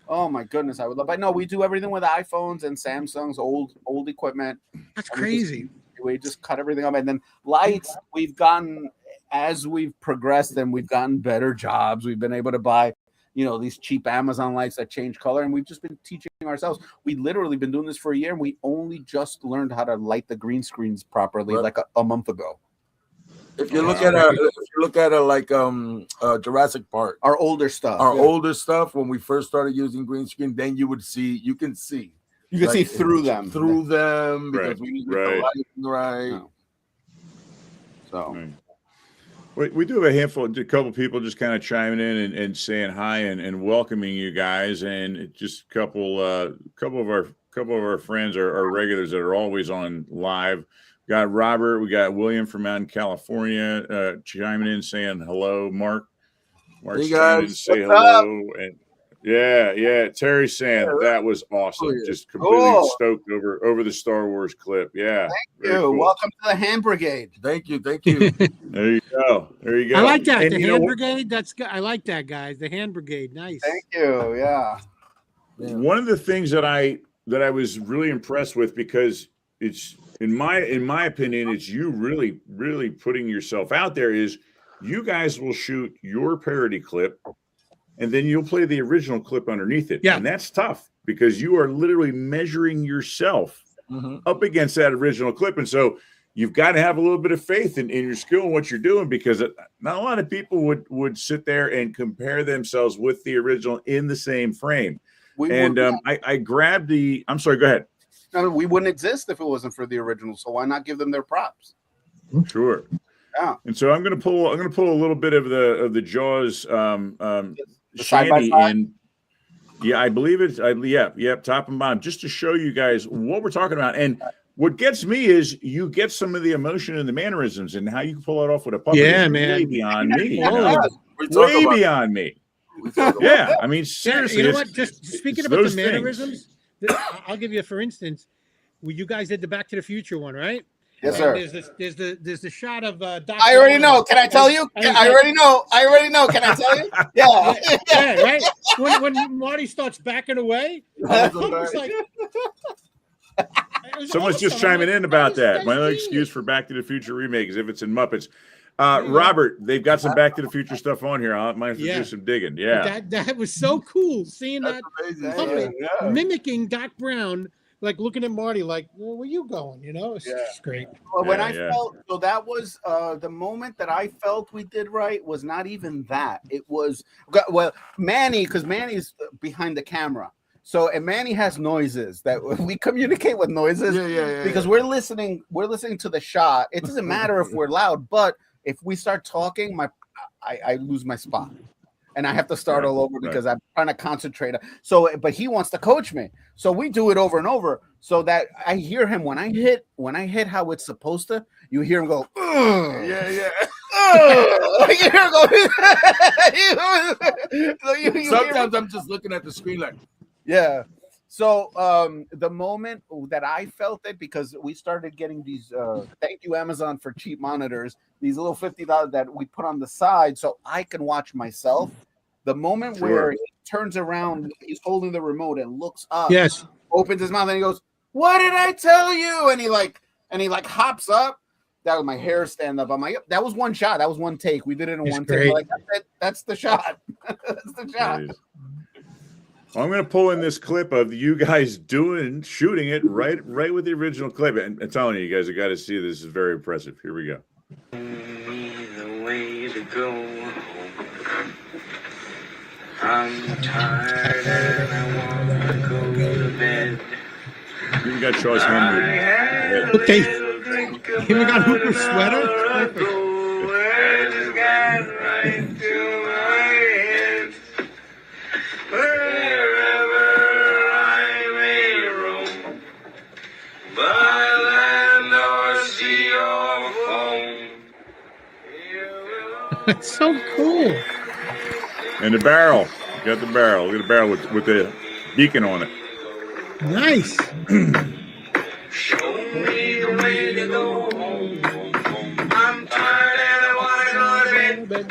Oh my goodness, I would love. I know we do everything with iPhones and Samsung's old equipment. That's crazy. We just cut everything up, and then lights. We've gotten as we've progressed, and we've gotten better jobs. We've been able to buy, these cheap Amazon lights that change color, and we've just been teaching ourselves. We literally been doing this for a year, and we only just learned how to light the green screens properly like a month ago. If you look at it like Jurassic Park, our older stuff, when we first started using green screen, then you can see through them because we need the lighting right. Oh. So. We do have a couple people just kind of chiming in and saying hi and welcoming you guys, and just a couple of our friends are regulars that are always on live. We got Robert, we got William from out in California chiming in saying hello. Mark's hey chiming in to say hello, and yeah. Terry saying that was awesome. Just completely stoked over the Star Wars clip. Yeah. Thank you. Cool. Welcome to the Hand Brigade. Thank you. There you go. I like that. And the Hand Brigade. I like that, guys. The Hand Brigade. Nice. Thank you. Yeah. one of the things that I was really impressed with, because it's in my opinion, it's you really putting yourself out there, is you guys will shoot your parody clip and then you'll play the original clip underneath it. Yeah. And that's tough because you are literally measuring yourself up against that original clip. And so you've got to have a little bit of faith in your skill and what you're doing, because not a lot of people would sit there and compare themselves with the original in the same frame. I grabbed the, I'm sorry, go ahead. No, we wouldn't exist if it wasn't for the original. So why not give them their props? Sure. Yeah. And so I'm gonna pull a little bit of the Jaws shanty in. Yeah, I believe it's top and bottom, just to show you guys what we're talking about. And what gets me is you get some of the emotion and the mannerisms and how you can pull it off with a puppet. Yeah, is man. way beyond me. Way beyond me. Yeah, I mean, seriously. You know what? Just speaking about the mannerisms, I'll give you, for instance, you guys did the Back to the Future one, right? Yes, and sir. There's the shot of Dr. I already know. Can I tell you? I already know. Can I tell you? Yeah. Yeah, right. When Marty starts backing away, it's like, someone's just chiming in about that. My only excuse for Back to the Future remake is if it's in Muppets. Robert, they've got some Back to the Future stuff on here. I might have to do some digging. Yeah, that was so cool seeing that puppet Yeah. mimicking Doc Brown, like looking at Marty, like, where you going? You know, it's great. Well, when I felt, so that was the moment that I felt we did right was not even that. It was, well, Manny, because Manny's behind the camera. So, and Manny has noises that we communicate with noises because we're listening to the shot. It doesn't matter if we're loud, but if we start talking, I lose my spot. And I have to start all over because I'm trying to concentrate. So, but he wants to coach me. So we do it over and over so that I hear him when I hit how it's supposed to, you hear him go, ugh. Yeah. You hear him go. Sometimes I'm just looking at the screen like, yeah. So the moment that I felt it, because we started getting these, thank you Amazon for cheap monitors, these little $50 that we put on the side so I can watch myself. The moment where he turns around, he's holding the remote and looks up, opens his mouth and he goes, "What did I tell you?" And he like hops up. That was my hair stand up on my. That was one shot. That was one take. We did it in one take. Like, that's the shot. That's the shot. Nice. I'm going to pull in this clip of you guys shooting it right with the original clip. And I'm telling you, you guys have got to see this. This is very impressive. Here we go. The way to go home. I'm tired and I want to go to bed. You got Charles Henry. Okay. You got Hooper's sweater? It's so cool. And the barrel. You got the barrel. Look at the barrel with the beacon on it. Nice. Show me the way to go home. I'm tired and I want to go to bed.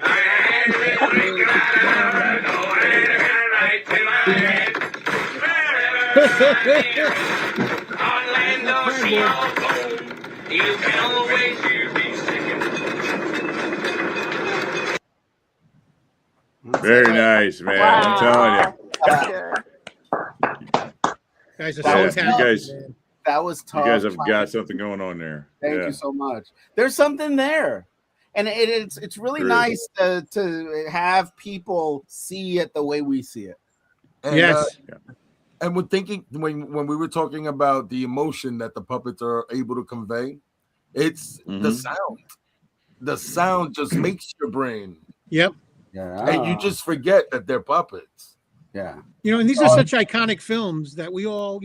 I had a little drink and I don't know anything right to my head. Orlando, see your phone. You can always hear me singing. Very nice, man. I'm telling you. Guys are so talented. That was tough. You guys have got something going on there. Thank you so much. There's something there. And it's really nice to have people see it the way we see it. And, and we're thinking when we were talking about the emotion that the puppets are able to convey, it's the sound. The sound just makes your brain. Yep. Yeah. And you just forget that they're puppets. Yeah. You know, and these are such iconic films that we all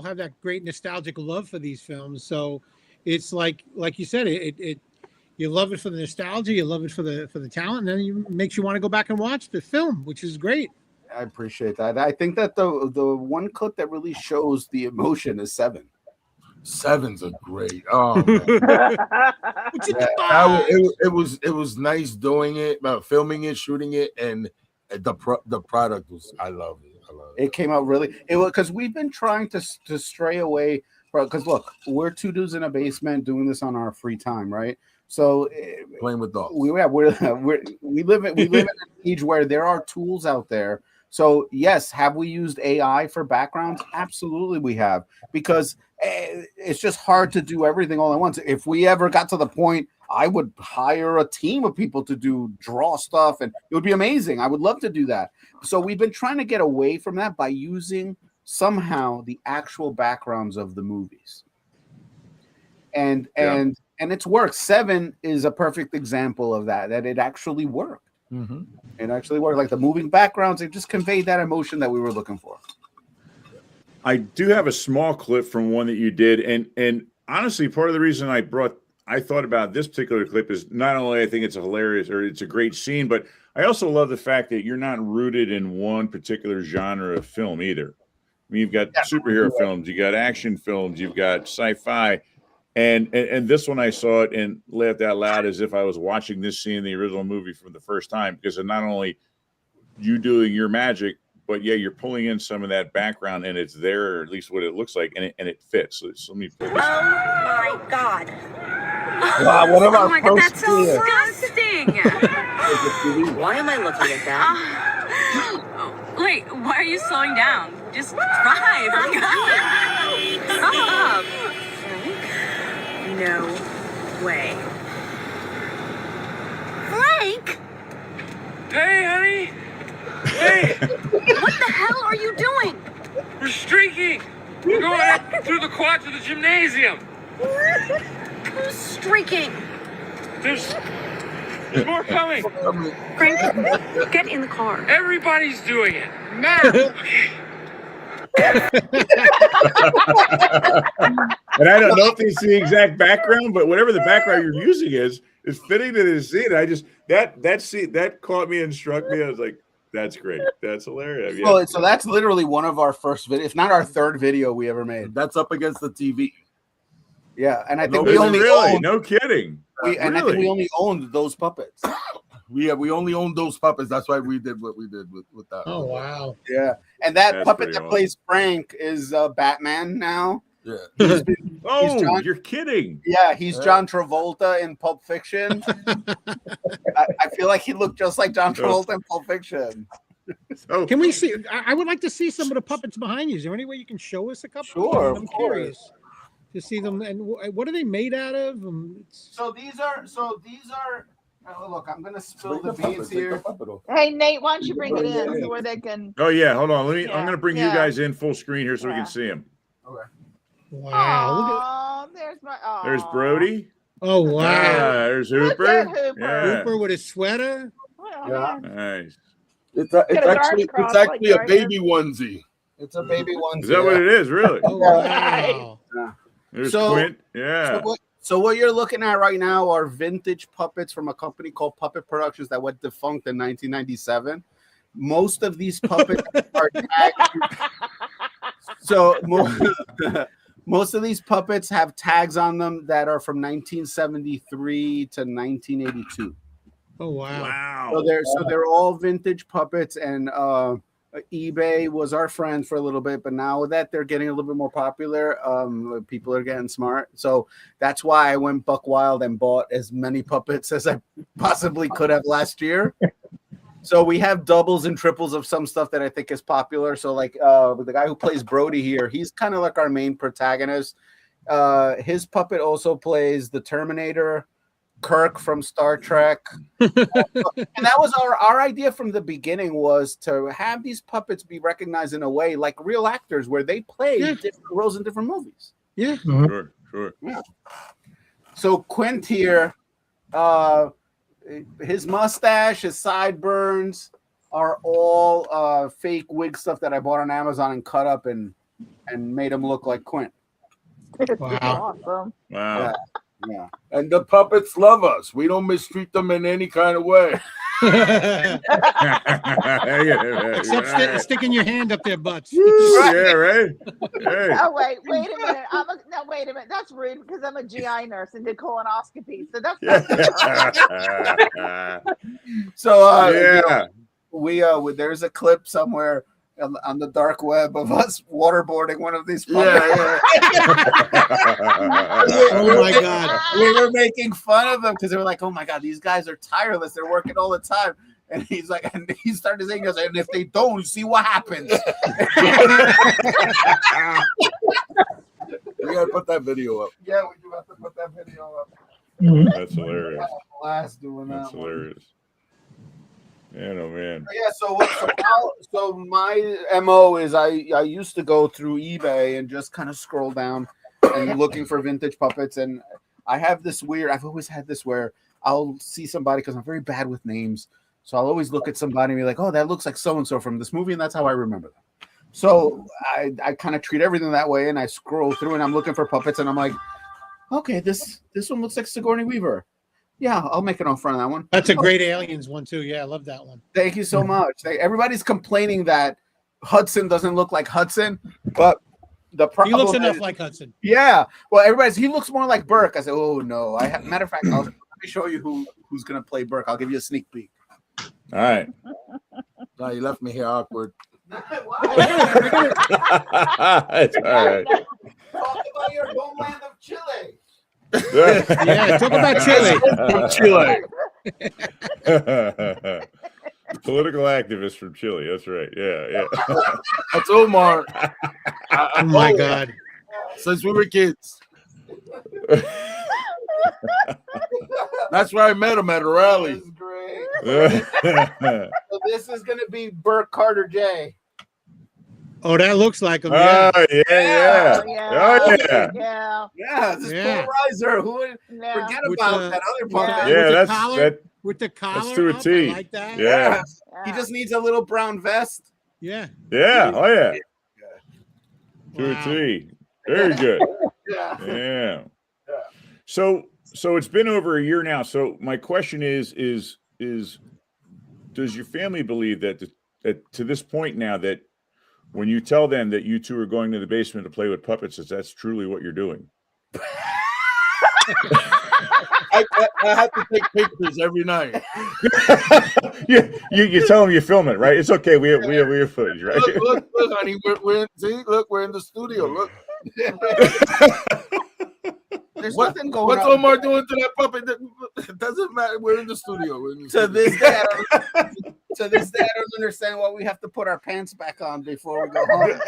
have that great nostalgic love for these films. So it's like you said, it you love it for the nostalgia, you love it for the talent, and then it makes you want to go back and watch the film, which is great. I appreciate that. I think that the one clip that really shows the emotion is 7. 7's a great. Oh, man. It was nice doing it, filming it, shooting it, and the product was. I love it. It came out really. It was because we've been trying to stray away from. Because look, we're two dudes in a basement doing this on our free time, right? So playing with dogs. We live in an age where there are tools out there. So yes, have we used AI for backgrounds? Absolutely, we have, because it's just hard to do everything all at once. If we ever got to the point, I would hire a team of people to draw stuff, and it would be amazing. I would love to do that. So we've been trying to get away from that by using somehow the actual backgrounds of the movies. And it's worked. 7 is a perfect example of that it actually worked. Mm-hmm. It actually worked. Like the moving backgrounds, it just conveyed that emotion that we were looking for. I do have a small clip from one that you did, and honestly, part of the reason I thought about this particular clip is not only I think it's a hilarious or it's a great scene, but I also love the fact that you're not rooted in one particular genre of film either. I mean, you've got superhero films, you got action films, you've got sci-fi. And this one I saw it and laughed out loud as if I was watching this scene in the original movie for the first time, because of not only you doing your magic, but yeah, you're pulling in some of that background and it's there, or at least what it looks like, and it fits. So let me play this. Oh my God. Wow, one of our God, that's disgusting. Why am I looking at that? Wait, why are you slowing down? Just drive. Stop. No way. Frank! Hey, honey! Hey! What the hell are you doing? We're streaking! We're going up through the quad to the gymnasium! Who's streaking? There's more coming! Frank, get in the car. Everybody's doing it! Now! Okay. And I don't know if it's the exact background, but whatever the background you're using is fitting to this scene. I just that scene that caught me and struck me. I was like, that's great. That's hilarious. Yeah. So that's literally one of our first video, if not our third video we ever made. That's up against the TV. Yeah, and I think we only owned, no kidding. And I think we only owned those puppets. We only owned those puppets. That's why we did what we did with that. Oh wow! Yeah, and that That's puppet that awesome. Plays Frank is Batman now. Yeah. You're kidding. Yeah, he's John Travolta in Pulp Fiction. I feel like he looked just like John Travolta in Pulp Fiction. Can we see? I would like to see some of the puppets behind you. Is there any way you can show us a couple? Sure, I'm of course. curious to see them. And what are they made out of? So these are. Oh, look, I'm gonna spill the beans here. Hey Nate, why don't you bring it in so where they can? Oh yeah, hold on. I'm Yeah, gonna bring you guys in full screen here so we can see him. Okay. Wow! Look at, Oh, there's my. Aw. There's Brody. oh wow! There's Look Hooper. at Hooper. Yeah. Hooper with his sweater. Well, Yeah. Nice. It's Got a dark actually cross a like baby onesie. It's a baby one. Is that what it is? Really? Oh wow! There's So- Quint. Yeah. So what you're looking at right now are vintage puppets from a company called Puppet Productions that went defunct in 1997. Most of these puppets are tagged. So most of these puppets have tags on them that are from 1973 to 1982. Oh wow! Wow. So they're all vintage puppets, and eBay was our friend for a little bit, but now that they're getting a little bit more popular, people are getting smart. So that's why I went buck wild and bought as many puppets as I possibly could have last year. So we have doubles and triples of some stuff that I think is popular. So like the guy who plays Brody here, he's kind of like our main protagonist. His puppet also plays the Terminator, Kirk from Star Trek. And that was our idea from the beginning, was to have these puppets be recognized in a way like real actors, where they play different roles in different movies. Yeah. Sure. Yeah. So Quint here, his mustache, his sideburns are all fake wig stuff that I bought on Amazon and cut up and made him look like Quint. Wow. Awesome. Wow. Yeah. And the puppets love us. We don't mistreat them in any kind of way. Except sticking your hand up their butts. Yeah, right. Hey. Oh wait a minute. Wait a minute. That's rude because I'm a GI nurse and did colonoscopy. So that's So yeah. we there's a clip somewhere on the dark web of us waterboarding one of these. Yeah. Oh my God. We were making fun of them because they were like, "Oh my God, these guys are tireless. They're working all the time." And he's like, and he started saying, "And if they don't, see what happens." We gotta put that video up. Yeah, we do have to put that video up. That's hilarious. Blast doing that. That's hilarious. Man, oh man. Yeah, so my MO is I used to go through eBay and just kind of scroll down and looking for vintage puppets, and I've always had this where I'll see somebody because I'm very bad with names, so I'll always look at somebody and be like, oh, that looks like so and so from this movie, and that's how I remember them. So I kind of treat everything that way, and I scroll through and I'm looking for puppets, and I'm like, okay, this one looks like Sigourney Weaver. Yeah, I'll make it on front of that one. That's a great Aliens one too. Yeah, I love that one. Thank you so much. Everybody's complaining that Hudson doesn't look like Hudson, but the problem He looks enough like Hudson. Yeah. Well, he looks more like Burke. I said, oh no. Matter of fact, let me show you who's gonna play Burke. I'll give you a sneak peek. All right. No, you left me here awkward. It's all right. Talk about your homeland of Chile. Yeah, talk about Chile. Chile. Political activist from Chile. That's right. Yeah. That's Omar. Oh my God. Since we were kids. That's where I met him at a rally. This is great. So this is gonna be Burke Carter J. Oh, that looks like him. Oh, Yeah. yeah. Yeah. This is Yeah. Paul Reiser. Who would forget With about the- that other Yeah. puppet? Yeah, With the that's collar? that. With the collar. That's to a up, T. I like that. Yeah. He just needs a little brown vest. Yeah. Yeah. Oh yeah. To Wow. a T. Very good. Yeah. Yeah. So it's been over a year now. So my question is does your family believe that to this point now that when you tell them that you two are going to the basement to play with puppets, that's truly what you're doing? I have to take pictures every night. you tell them you film it, right? It's okay. We have footage, right? Look, honey, we're in the studio. Look. There's nothing going What's on. Omar doing to that puppet? It doesn't matter. We're in the studio. To this day, I don't understand why we have to put our pants back on before we go home.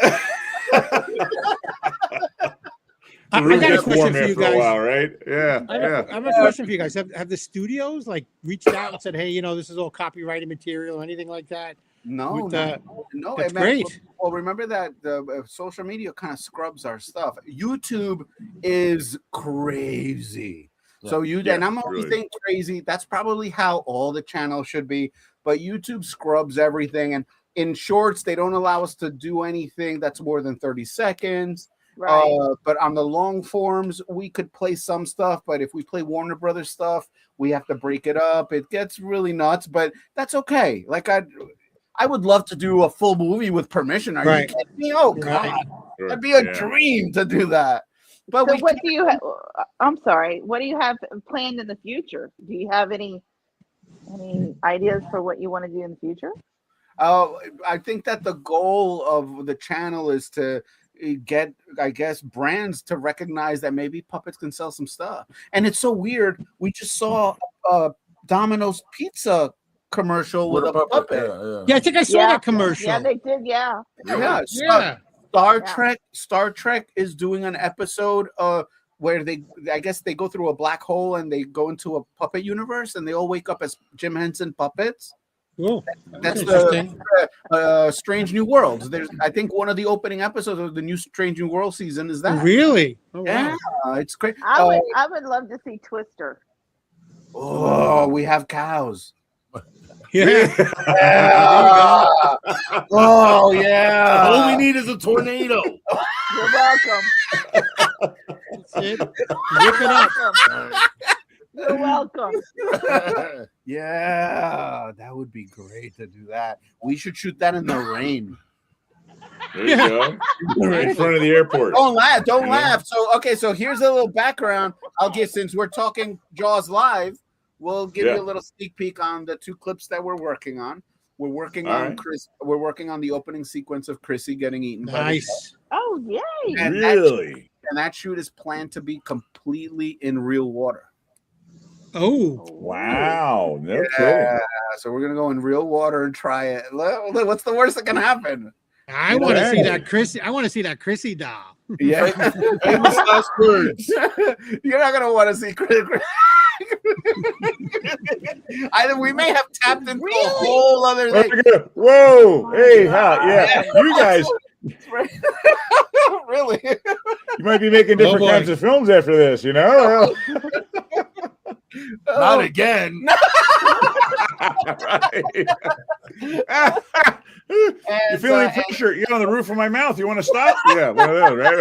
I got a question for you For a guys. while, right? Yeah. I have a question for you guys. Have the studios like reached out and said, "Hey, this is all copyrighted material," or anything like that? No, That's great. Well, remember that the social media kind of scrubs our stuff. YouTube is crazy. So and I'm always saying crazy. That's probably how all the channels should be. But YouTube scrubs everything, and in shorts, they don't allow us to do anything that's more than 30 seconds. Right. But on the long forms, we could play some stuff. But if we play Warner Brothers stuff, we have to break it up. It gets really nuts, but that's okay. Like I would love to do a full movie with permission. Are you kidding me? Oh God, that'd be a dream to do that. But so what do you have? I'm sorry. What do you have planned in the future? Do you have any ideas for what you want to do in the future? I think that the goal of the channel is to get, I guess, brands to recognize that maybe puppets can sell some stuff. And it's so weird. We just saw a Domino's Pizza commercial with a puppet. Yeah, I think I saw that commercial. Yeah, they did. Yeah. Star Trek is doing an episode where I guess they go through a black hole and they go into a puppet universe and they all wake up as Jim Henson puppets. Cool. That's the Strange New Worlds. I think one of the opening episodes of the new Strange New World season is that. Really? Oh, yeah, it's great. I would love to see Twister. Oh, we have cows. Yeah. Oh yeah. All we need is a tornado. You're welcome. That's it. Rip it up. You're welcome. Yeah, that would be great to do that. We should shoot that in the rain. There you go. Right in front of the airport. Don't laugh. Don't laugh. So here's a little background. I'll give, since we're talking Jaws live, we'll give you a little sneak peek on the two clips that we're working on. We're working All on right. Chris. We're working on the opening sequence of Chrissy getting eaten. Nice. Oh, yay. And Really? that shoot is planned to be completely in real water. Oh, Wow. No Yeah, kidding. so we're gonna go in real water and try it. What's the worst that can happen? I want to see Hey. that Chrissy. I want to see that Chrissy doll. Yeah, Famous last words. you're not gonna want to see Chris. We may have tapped into a whole other thing. Whoa. Hey, yeah. You guys, Really? you might be making different boy. kinds of films after this, you know? Not again. Right. You're feeling pressure. You're on the roof of my mouth. You want to stop? Yeah, one of those, right?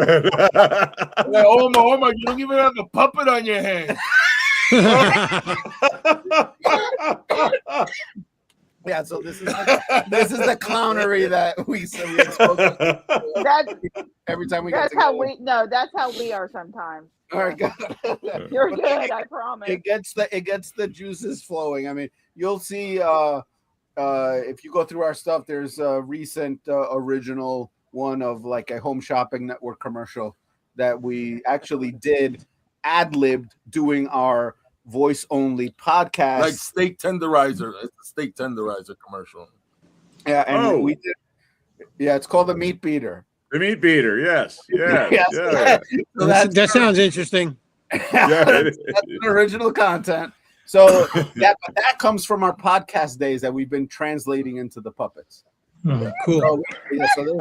Like, Omar, you don't even have a puppet on your hand. Yeah, so this is the clownery that we expose every time we get That's how we are sometimes. All right, good. You're good, I promise. It gets the juices flowing. I mean, you'll see if you go through our stuff, there's a recent original one of like a Home Shopping Network commercial that we actually did ad-libbed doing our voice only podcast, like steak tenderizer. It's a steak tenderizer commercial. Yeah, and we did. Yeah, it's called the Meat Beater. The Meat Beater, yes. Yeah. So that sounds interesting. That's original content. So that comes from our podcast days that we've been translating into the puppets. Cool. So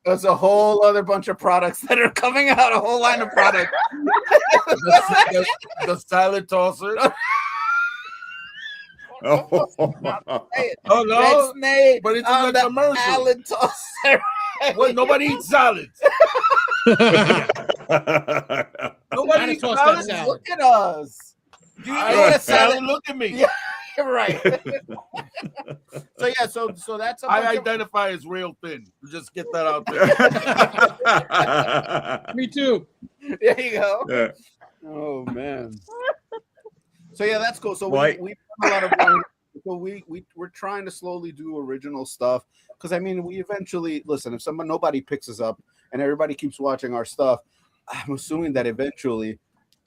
there's a whole other bunch of products that are coming out, a whole line of products. the salad tosser. Oh no! But it's on the commercial. Salad tosser. Well, nobody eats salads. Nobody eats salads. Look at us. Do you want a salad? Look at me. Yeah, right. So that's. I identify as real thin. Just get that out there. Me too. There you go. Yeah. Oh man. So yeah, that's cool. So Well, we've done a lot of. So we're trying to slowly do original stuff because I mean we eventually listen. If nobody picks us up and everybody keeps watching our stuff, I'm assuming that eventually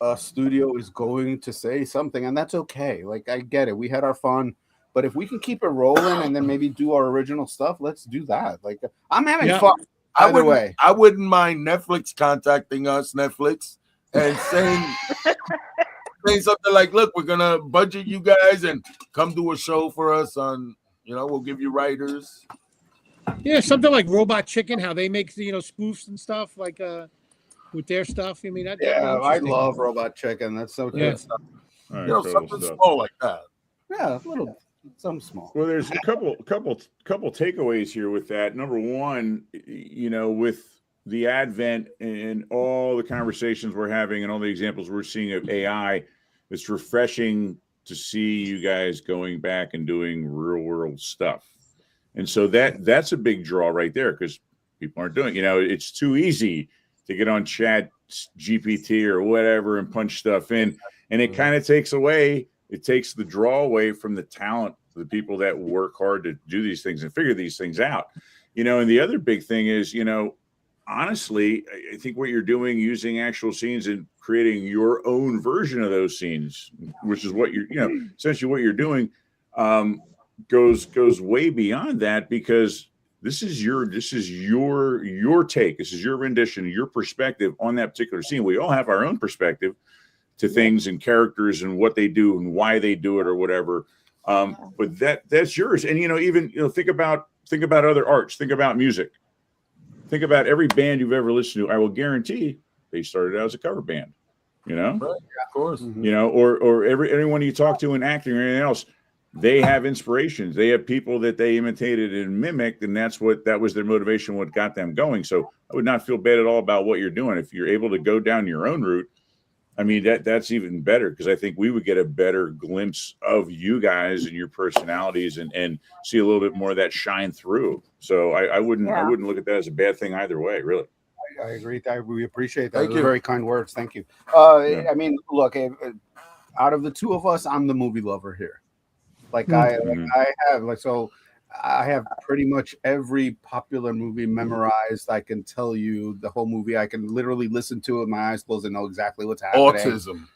a studio is going to say something, and that's okay. Like I get it. We had our fun, but if we can keep it rolling and then maybe do our original stuff, let's do that. Like I'm having fun. Either way, I wouldn't mind Netflix contacting us, Netflix, and saying something like, "Look, we're gonna budget you guys and come do a show for us on. We'll give you writers." Yeah, something like Robot Chicken, how they make spoofs and stuff like with their stuff. I mean, I love Robot Chicken. That's so good stuff. Right, something small like that. Yeah, something small. Well, there's a couple takeaways here with that. Number one, with the advent and all the conversations we're having and all the examples we're seeing of AI, it's refreshing to see you guys going back and doing real world stuff. And so that's a big draw right there because people aren't doing, it's too easy to get on Chat GPT or whatever and punch stuff in. And it kind of takes the draw away from the talent, the people that work hard to do these things and figure these things out. And the other big thing is, honestly, I think what you're doing, using actual scenes and creating your own version of those scenes, which is what you're, essentially what you're doing, goes way beyond that because this is your take. This is your rendition, your perspective on that particular scene. We all have our own perspective to things and characters and what they do and why they do it or whatever. But that's yours. And even think about other arts. Think about music. Think about every band you've ever listened to. I will guarantee they started out as a cover band. Right, of course. Or anyone you talk to in acting or anything else, they have inspirations. They have people that they imitated and mimicked, and that was their motivation, what got them going. So I would not feel bad at all about what you're doing. If you're able to go down your own route, I mean, that's even better because I think we would get a better glimpse of you guys and your personalities and see a little bit more of that shine through. So I wouldn't look at that as a bad thing either way, really. I agree. We appreciate that. Thank you. Very kind words. Thank you. I mean, look, out of the two of us, I'm the movie lover here. Like I have so I have pretty much every popular movie memorized. I can tell you the whole movie. I can literally listen to it with my eyes closed and know exactly what's happening. Autism.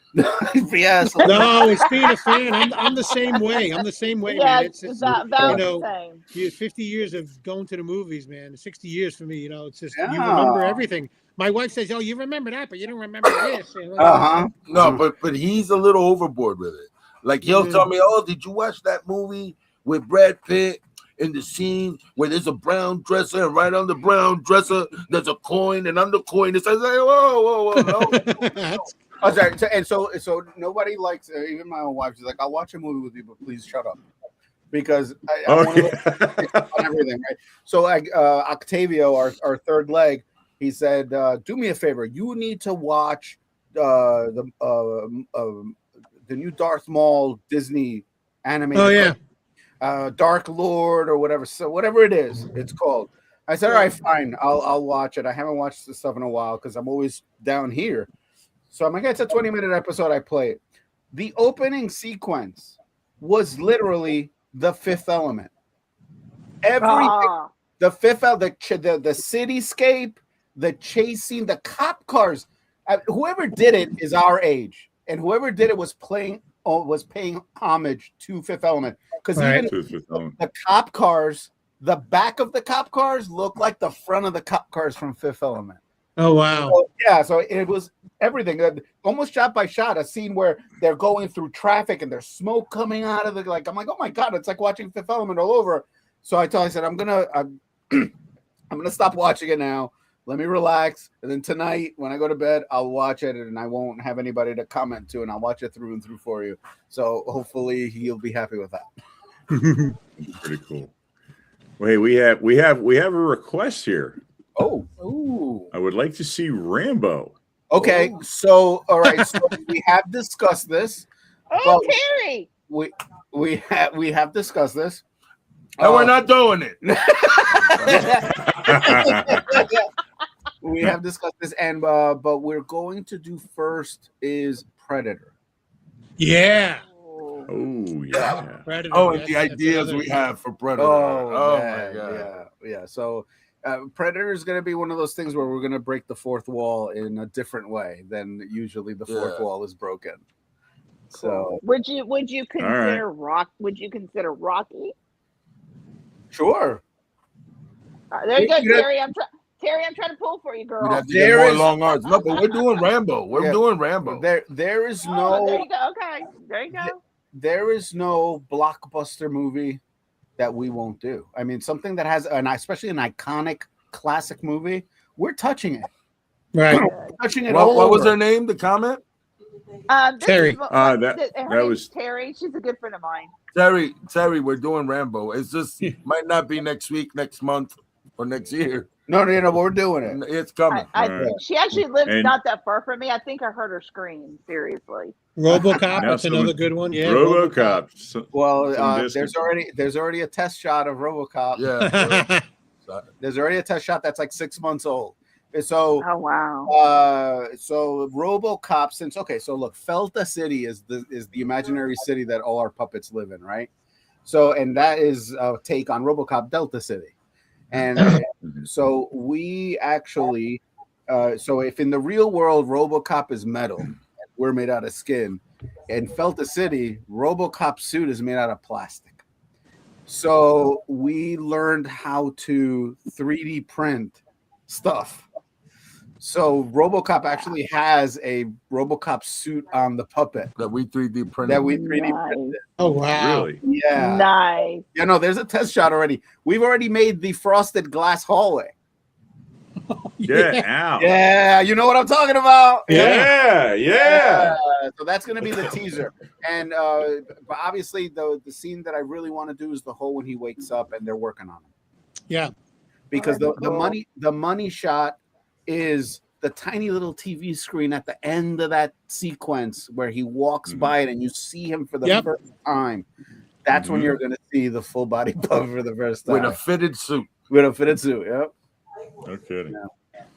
Yes. No, it's being a fan. I'm the same way. I'm the same way, man. It's you know, 50 years of going to the movies, man. 60 years for me. You know, it's just you remember everything. My wife says, "Oh, you remember that, but you don't remember this." No, but he's a little overboard with it. Like he'll tell me, "Oh, did you watch that movie with Brad Pitt in the scene where there's a brown dresser and right on the brown dresser there's a coin and on the coin it says, whoa, no." Oh, sorry. So nobody likes, even my own wife. She's like, "I'll watch a movie with you, but please shut up," because I want to look on everything, right? So, Octavio, our third leg, he said, "Do me a favor. You need to watch the new Darth Maul Disney animated. Oh yeah, Dark Lord or whatever. So whatever it is, it's called." I said, "All right, fine. I'll watch it. I haven't watched this stuff in a while because I'm always down here." So I'm like, it's a 20-minute episode. I play it. The opening sequence was literally The Fifth Element. Everything, the fifth, the cityscape, the chase scene, the cop cars. Whoever did it is our age, and whoever did it was paying homage to Fifth Element, because even the cop cars, the back of the cop cars look like the front of the cop cars from Fifth Element. Oh wow! So, yeah, so it was everything, almost shot by shot. A scene where they're going through traffic and there's smoke coming out of the I'm like, oh my god, it's like watching Fifth Element all over. So I said, I'm gonna stop watching it now. Let me relax, and then tonight when I go to bed, I'll watch it, and I won't have anybody to comment to, and I'll watch it through and through for you. So hopefully he'll be happy with that. Pretty cool. Wait, we have a request here. Oh, ooh. I would like to see Rambo. Okay, so all right, so we have discussed this. Oh, Terry. We have discussed this. And we're not doing it. We have discussed this, and but we're going to do first is Predator. Yeah. Oh yeah. Predator, oh, and the ideas we have for Predator. Oh my god. Yeah. So Predator is going to be one of those things where we're going to break the fourth wall in a different way than usually the fourth wall is broken. So would you consider Would you consider Rocky? Sure. There you go, Terry. I'm trying to pull for you, girl. We'd have to get more long arms. No, but we're doing Rambo. We're doing Rambo. There is no. There you go. Okay. There you go. There is no blockbuster movie that we won't do. I mean, something that has especially an iconic classic movie, we're touching it. Right. Touching it. What was her name? The comment? Terry. That was Terry. She's a good friend of mine. Terry, we're doing Rambo. It's just might not be next week, next month, or next year. No, we're doing it. It's coming. She actually lives not that far from me. I think I heard her scream. Seriously. RoboCop. That's another good one. Yeah. RoboCop. Well, there's already a test shot of RoboCop. Yeah. There's already a test shot that's like 6 months old. So oh wow. So RoboCop so look, Felta City is the imaginary city that all our puppets live in, right? So and that is a take on RoboCop Delta City. And so we actually so if in the real world RoboCop is metal and we're made out of skin, in Felta City RoboCop's suit is made out of plastic. So we learned how to 3D print stuff. So RoboCop actually has a RoboCop suit on the puppet that we 3D printed. Printed. Oh wow! Really? Yeah. Nice. Yeah, no, there's a test shot already. We've already made the frosted glass hallway. Yeah. Yeah, you know what I'm talking about. Yeah. So that's going to be the teaser, and but obviously the scene that I really want to do is the whole when he wakes up and they're working on him. Yeah. Because the money shot is the tiny little TV screen at the end of that sequence where he walks by it and you see him for the first time. That's when you're going to see the full body puff for the first time. With a fitted suit. Yep. No kidding.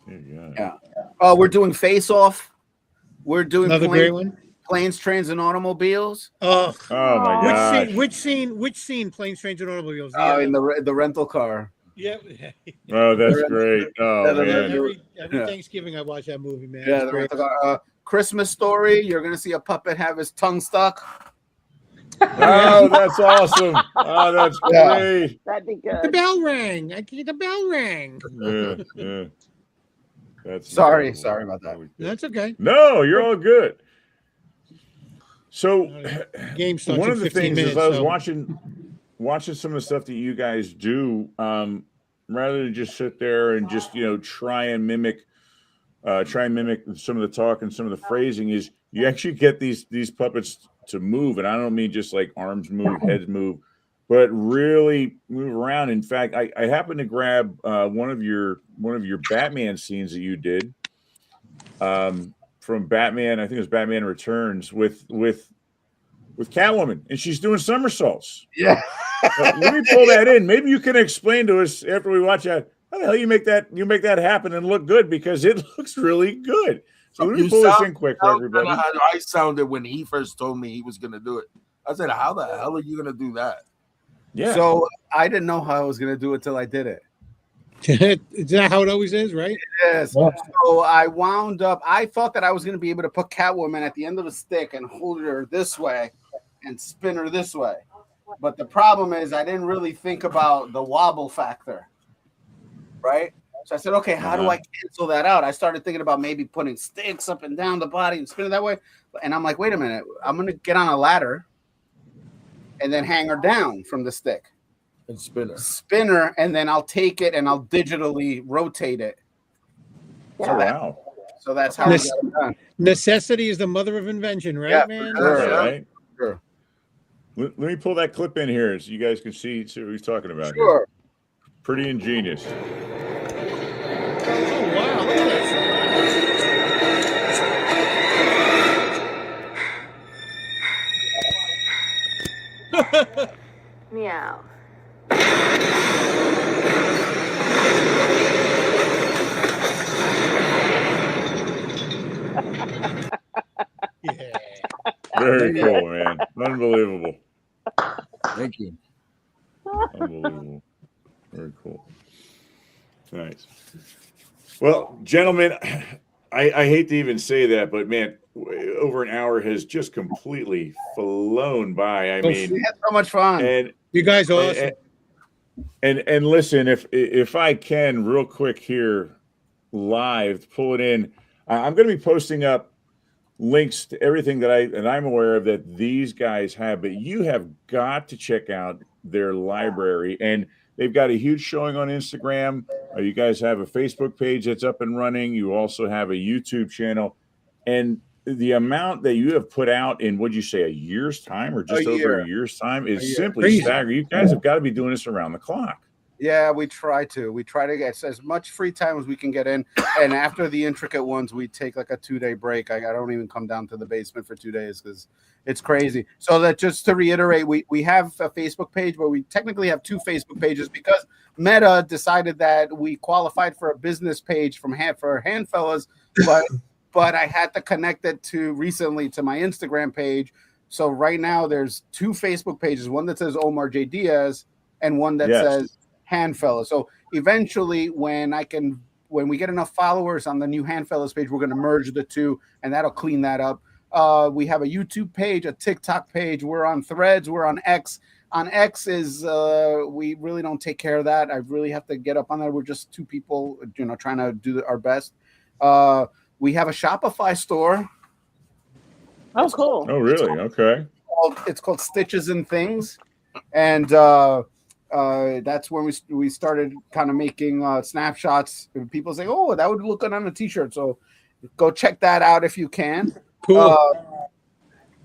Yeah. Oh, we're doing Face Off. We're doing another great one. Planes, Trains, and Automobiles. Oh, my gosh. Which scene? Planes, Trains, and Automobiles. In the rental car. Yeah. Oh, that's great. Oh man. Every Thanksgiving I watch that movie, man. Yeah, It's the great. rental car. Christmas Story. You're gonna see a puppet have his tongue stuck. Oh, that's awesome. Oh, that's great. That'd be good. The bell rang. The bell rang. Yeah. That's sorry about that. That's okay. No, you're all good. So, Game starts one in of the 15 things minutes, is I was so- watching some of the stuff that you guys do, rather than just sit there and just try and mimic some of the talk and some of the phrasing. Is you actually get these puppets to move, and I don't mean just like arms move, heads move, but really move around. In fact, I happened to grab one of your Batman scenes that you did from Batman. I think it was Batman Returns with Catwoman, and she's doing somersaults. Yeah. Let me pull that in. Maybe you can explain to us after we watch that how the hell you make that happen and look good, because it looks really good. So let me pull this in quick for everybody. How I sounded when he first told me he was going to do it. I said, "How the hell are you going to do that?" Yeah. So I didn't know how I was going to do it till I did it. Is that how it always is, right? Yes. Yeah. So I wound up. I thought that I was going to be able to put Catwoman at the end of a stick and hold her this way and spin her this way. But the problem is I didn't really think about the wobble factor, right? So I said, okay, how do I cancel that out? I started thinking about maybe putting sticks up and down the body and spin it that way. And I'm like, wait a minute, I'm going to get on a ladder and then hang her down from the stick. And Spin her, and then I'll take it and I'll digitally rotate it. Wow. So that's how we got it done. Necessity is the mother of invention, right, Yeah, man? sure. Right. Sure. Let me pull that clip in here so you guys can see what he's talking about. Sure. Here. Pretty ingenious. Oh, wow. Look at this. Meow. Yeah. Very cool, man. Unbelievable. Thank you. Unbelievable. Very cool. Nice. Well, gentlemen, I hate to even say that, but man, over an hour has just completely flown by. I mean, we had so much fun. And you guys are awesome. And listen, if I can real quick here live, pull it in. I'm going to be posting up links to everything that I'm aware of that these guys have, but you have got to check out their library, and they've got a huge showing on Instagram. You guys have a Facebook page that's up and running. You also have a YouTube channel, and the amount that you have put out in, what'd you say, a year's time or just over a year's time is simply staggering. You guys have got to be doing this around the clock. Yeah, we try to get as much free time as we can get in. And after the intricate ones, we take like a 2-day break. I don't even come down to the basement for 2 days because it's crazy. So that just to reiterate, we have a Facebook page, but we technically have 2 Facebook pages because Meta decided that we qualified for a business page for HANDFELLAS, but I had to connect it recently to my Instagram page. So right now there's 2 Facebook pages, one that says Omar J. Diaz and one that says HANDFELLAS. So eventually when we get enough followers on the new HANDFELLAS page, we're going to merge the 2 and that'll clean that up. We have a YouTube page, a TikTok page. We're on Threads. We're on X. On X is we really don't take care of that. I really have to get up on there. We're just 2 people, trying to do our best. We have a Shopify store. Oh, cool. Oh, really? Okay. It's called Stitches and Things, and that's when we started kind of making snapshots. People say, "Oh, that would look good on a T-shirt." So go check that out if you can. Cool.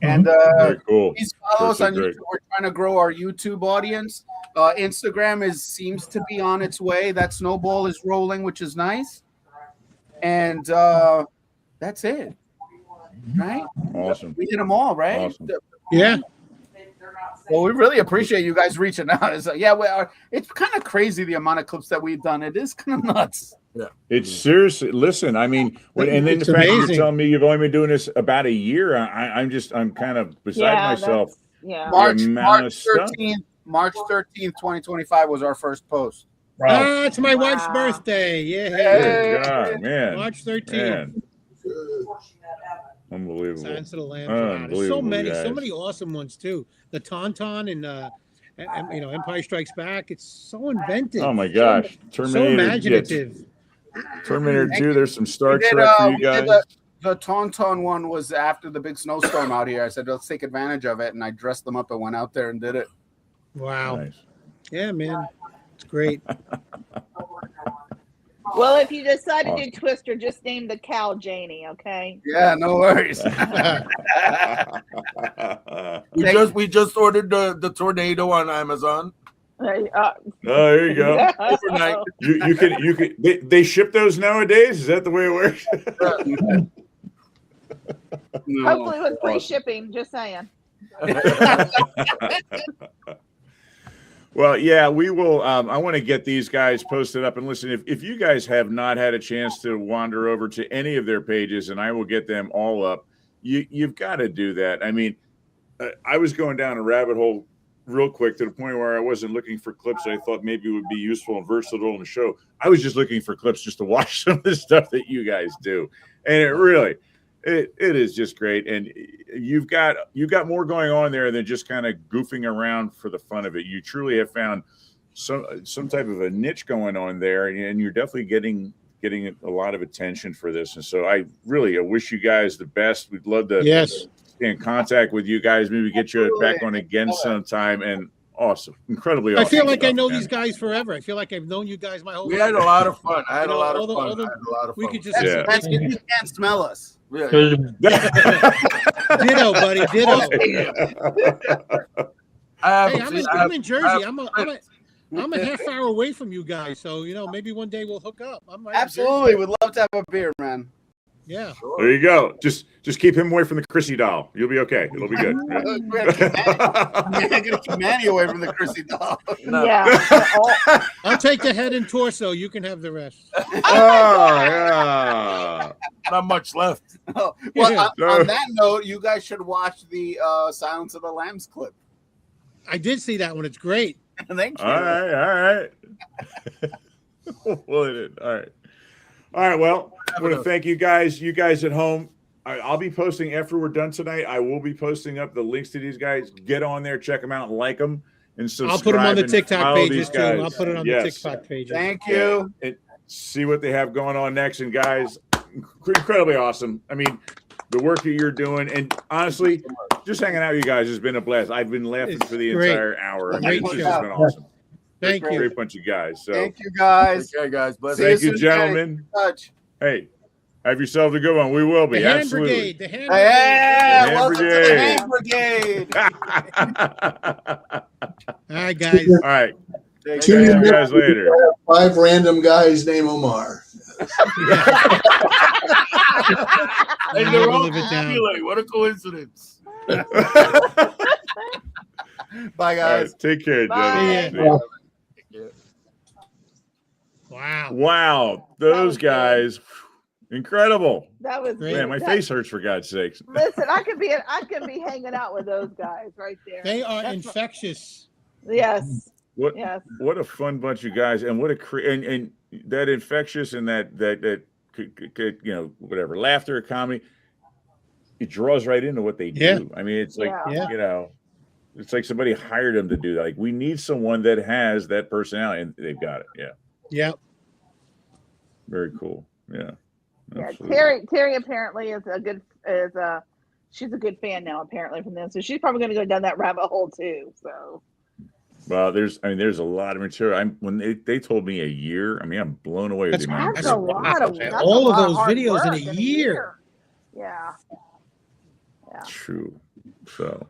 And very cool. Please follow us on YouTube. We're trying to grow our YouTube audience. Instagram seems to be on its way. That snowball is rolling, which is nice. And that's it. Right? Awesome. We did them all, right? Awesome. Yeah. Well, we really appreciate you guys reaching out. It's kind of crazy the amount of clips that we've done. It is kind of nuts. Yeah. It's seriously. Listen, I mean, and then the fact that you're telling me you've only been doing this about a year, I'm kind of beside myself. Yeah. March 13th, 2025 was our first post. Ah, it's my wife's birthday. Yeah. Good God, man. March 13th. Man. Unbelievable. Silence of the Lambs. Wow, there's so many awesome ones too. The Tauntaun and Empire Strikes Back. It's so inventive. Oh my gosh, so imaginative. Terminator 2. There's some Star Trek for you guys. The Tauntaun one was after the big snowstorm out here. I said, let's take advantage of it, and I dressed them up and went out there and did it. Wow. Nice. Yeah, man, it's great. Well, if you decide to do Twister, just name the cow Janie, okay? Yeah, no worries. we just ordered the tornado on Amazon. There you go. Overnight. You can. They ship those nowadays. Is that the way it works? Hopefully with free shipping. Just saying. Well, yeah, we will. I want to get these guys posted up. And listen, if you guys have not had a chance to wander over to any of their pages, and I will get them all up, you've got to do that. I mean, I was going down a rabbit hole real quick to the point where I wasn't looking for clips that I thought maybe would be useful and versatile in the show. I was just looking for clips just to watch some of the stuff that you guys do. And it really, it is just great. And you've got more going on there than just kind of goofing around for the fun of it. You truly have found some type of a niche going on there, and you're definitely getting a lot of attention for this. And so I wish you guys the best. We'd love to stay in contact with you guys, maybe get you back on again sometime. And awesome, incredibly awesome. I feel like I know these guys forether. I feel like I've known you guys my whole life. We had a lot of fun. I had a lot of fun. We could just you can't smell us. Yeah. Ditto, buddy. Ditto. I'm in Jersey. I'm a half hour away from you guys, so maybe one day we'll hook up. Absolutely, would love to have a beer, man. Yeah. There you go. Just keep him away from the Chrissy doll. You'll be okay. It'll be good. I'm gonna keep Manny away from the Chrissy doll. No. Yeah. I'll take the head and torso. You can have the rest. Oh yeah. Not much left. Oh, well, on that note, you guys should watch the Silence of the Lambs clip. I did see that one. It's great. Thank you. All right. Well, it is. All right. Well, I want to thank you guys. You guys at home. I'll be posting after we're done tonight. I will be posting up the links to these guys. Get on there, check them out, like them, and subscribe. I'll put them on the TikTok pages too. I'll put it on the TikTok pages. Thank you. And see what they have going on next. And guys, incredibly awesome. I mean, the work that you're doing, and honestly, just hanging out with you guys has been a blast. I've been laughing for the entire hour. I mean, it's just been awesome. Thank you. Great bunch of guys. So thank you, guys. Okay, guys. Bless thank you, gentlemen. Hey, have yourselves a good one. We will be. The Hand Absolutely. Brigade. The Hand Brigade. Welcome to the Hand Brigade. All right, guys. All right. See you guys later. 5 random guys named Omar. And they're all fabulous. What a coincidence. Bye, guys. Right, take care, gentlemen. Wow. Those guys. Incredible. That was great. Man, my face hurts for God's sakes. Listen, I could be hanging out with those guys right there. They are infectious. Yes. What a fun bunch of guys, and what a and that infectious and that whatever laughter, comedy, it draws right into what they do. I mean, it's like it's like somebody hired them to do that. Like, we need someone that has that personality, and they've got it. Yeah. Very cool. Yeah. Terry apparently she's a good fan now apparently from them, so she's probably going to go down that rabbit hole too. So. Well, there's a lot of material. When they told me a year, I mean, I'm blown away with the amount. That's a lot of all of those videos in a year. Yeah. True. So,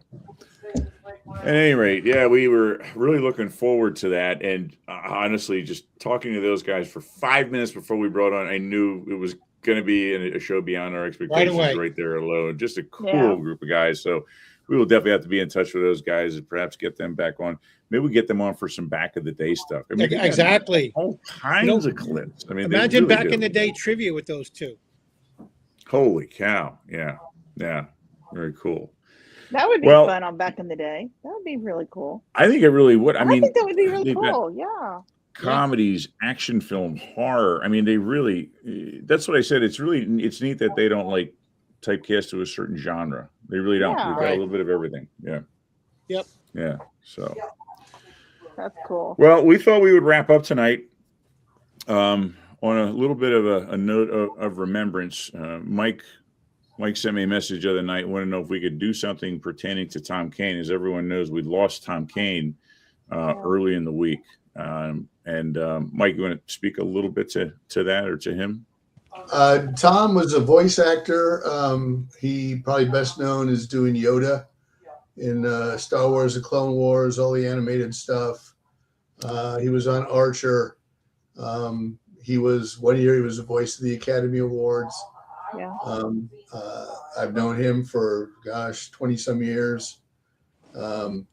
at any rate, we were really looking forward to that. And honestly, just talking to those guys for 5 minutes before we brought on, I knew it was going to be a show beyond our expectations right there alone. Just a cool group of guys. So we will definitely have to be in touch with those guys and perhaps get them back on. Maybe we get them on for some back of the day stuff. I mean, exactly. All kinds of clips. I mean, imagine really back in the day trivia with those two. Holy cow! Yeah, very cool. That would be fun on back in the day. That would be really cool. I think it really would. I mean, think that would be really cool. Yeah. Comedies, action film, horror. I mean, they really. That's what I said. It's neat that they don't like typecast to a certain genre. They really don't. Yeah. They've got a little bit of everything. Yeah. Yep. Yeah. So. That's cool. Well, we thought we would wrap up tonight on a little bit of a note of remembrance. Mike sent me a message the other night. Wanted to know if we could do something pertaining to Tom Kane. As everyone knows, we lost Tom Kane early in the week. Mike, you want to speak a little bit to that or to him? Tom was a voice actor. He probably best known as doing Yoda in Star Wars, The Clone Wars, all the animated stuff. He was on Archer. He was the voice of the Academy Awards. Yeah. I've known him for 20 some years. A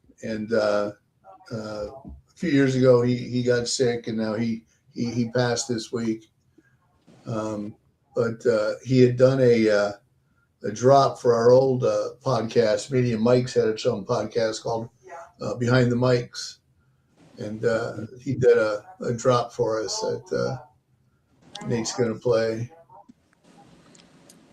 few years ago he got sick, and now he passed this week. But he had done a drop for our old podcast. Media Mike's had its own podcast called Behind the Mics, and he did a drop for us that Nate's going to play.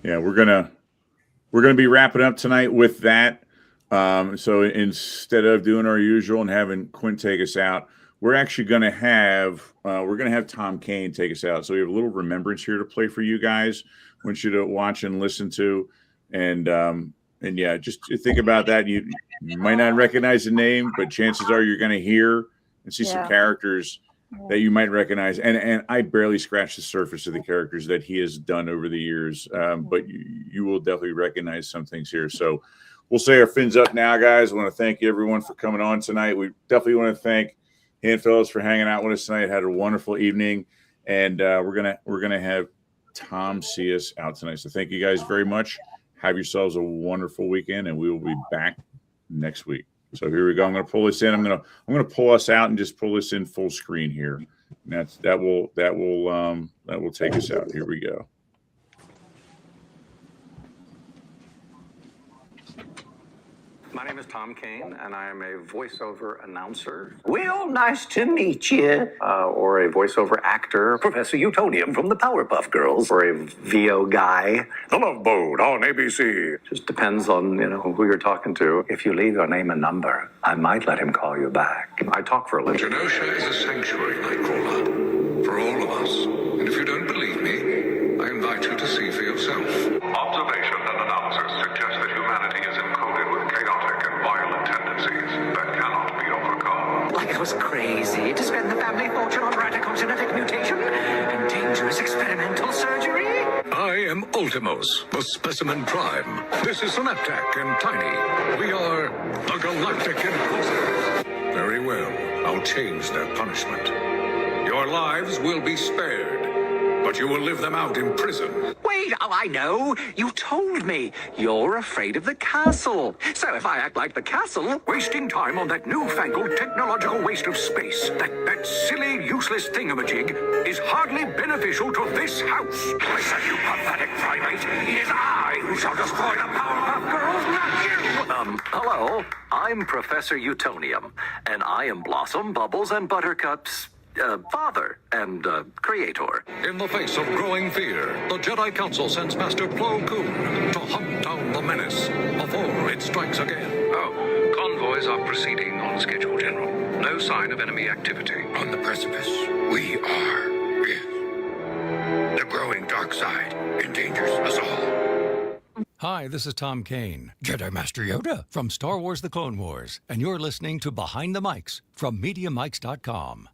Yeah, we're gonna be wrapping up tonight with that. So instead of doing our usual and having Quint take us out, we're actually gonna have Tom Kane take us out. So we have a little remembrance here to play for you guys. I want you to watch and listen to, and yeah, just think about that. You might not recognize the name, but chances are you're gonna hear and see some characters that you might recognize. And I barely scratched the surface of the characters that he has done over the years, but you will definitely recognize some things here. So we'll say our fins up now, guys. I want to thank everyone for coming on tonight. We definitely want to thank HANDFELLAS for hanging out with us tonight. Had a wonderful evening, and we're gonna have Tom see us out tonight. So thank you guys very much. Have yourselves a wonderful weekend, and we will be back next week. So here we go. I'm going to pull this in. I'm going to pull us out and just pull this in full screen here. And that will take us out. Here we go. My name is Tom Kane, and I am a voiceover announcer. Well, nice to meet you. Or a voiceover actor. Professor Utonium from the Powerpuff Girls. Or a VO guy. The Love Boat on ABC. Just depends on, who you're talking to. If you leave your name and number, I might let him call you back. I talk for a living. Genosha is a sanctuary, Nightcrawler, for all of us. And if you don't believe me, I invite you to see for yourself. Observation and analysis suggest that humanity is encoded with chaotic and violent tendencies that cannot be overcome. Like I was crazy to spend the family fortune on radical genetic mutation and dangerous experimental surgery. I am Ultimos, the Specimen Prime. This is Synaptac and Tiny. We are the Galactic Inquisitors. Very well, I'll change their punishment. Your lives will be spared, but you will live them out in prison. Wait, I know. You told me. You're afraid of the castle. So if I act like the castle... Wasting time on that newfangled technological waste of space, that silly, useless thingamajig, is hardly beneficial to this house. Listen, you pathetic primate. It is I who shall destroy the Powerpuff Girls, not you! Hello. I'm Professor Utonium, and I am Blossom, Bubbles, and Buttercup's... father and creator. In the face of growing fear, the Jedi Council sends Master Plo Koon to hunt down the menace before it strikes again. Oh, convoys are proceeding on schedule, General. No sign of enemy activity. On the precipice, we are, yes. The growing dark side endangers us all. Hi, this is Tom Kane, Jedi Master Yoda from Star Wars The Clone Wars, and you're listening to Behind the Mics from MediaMics.com.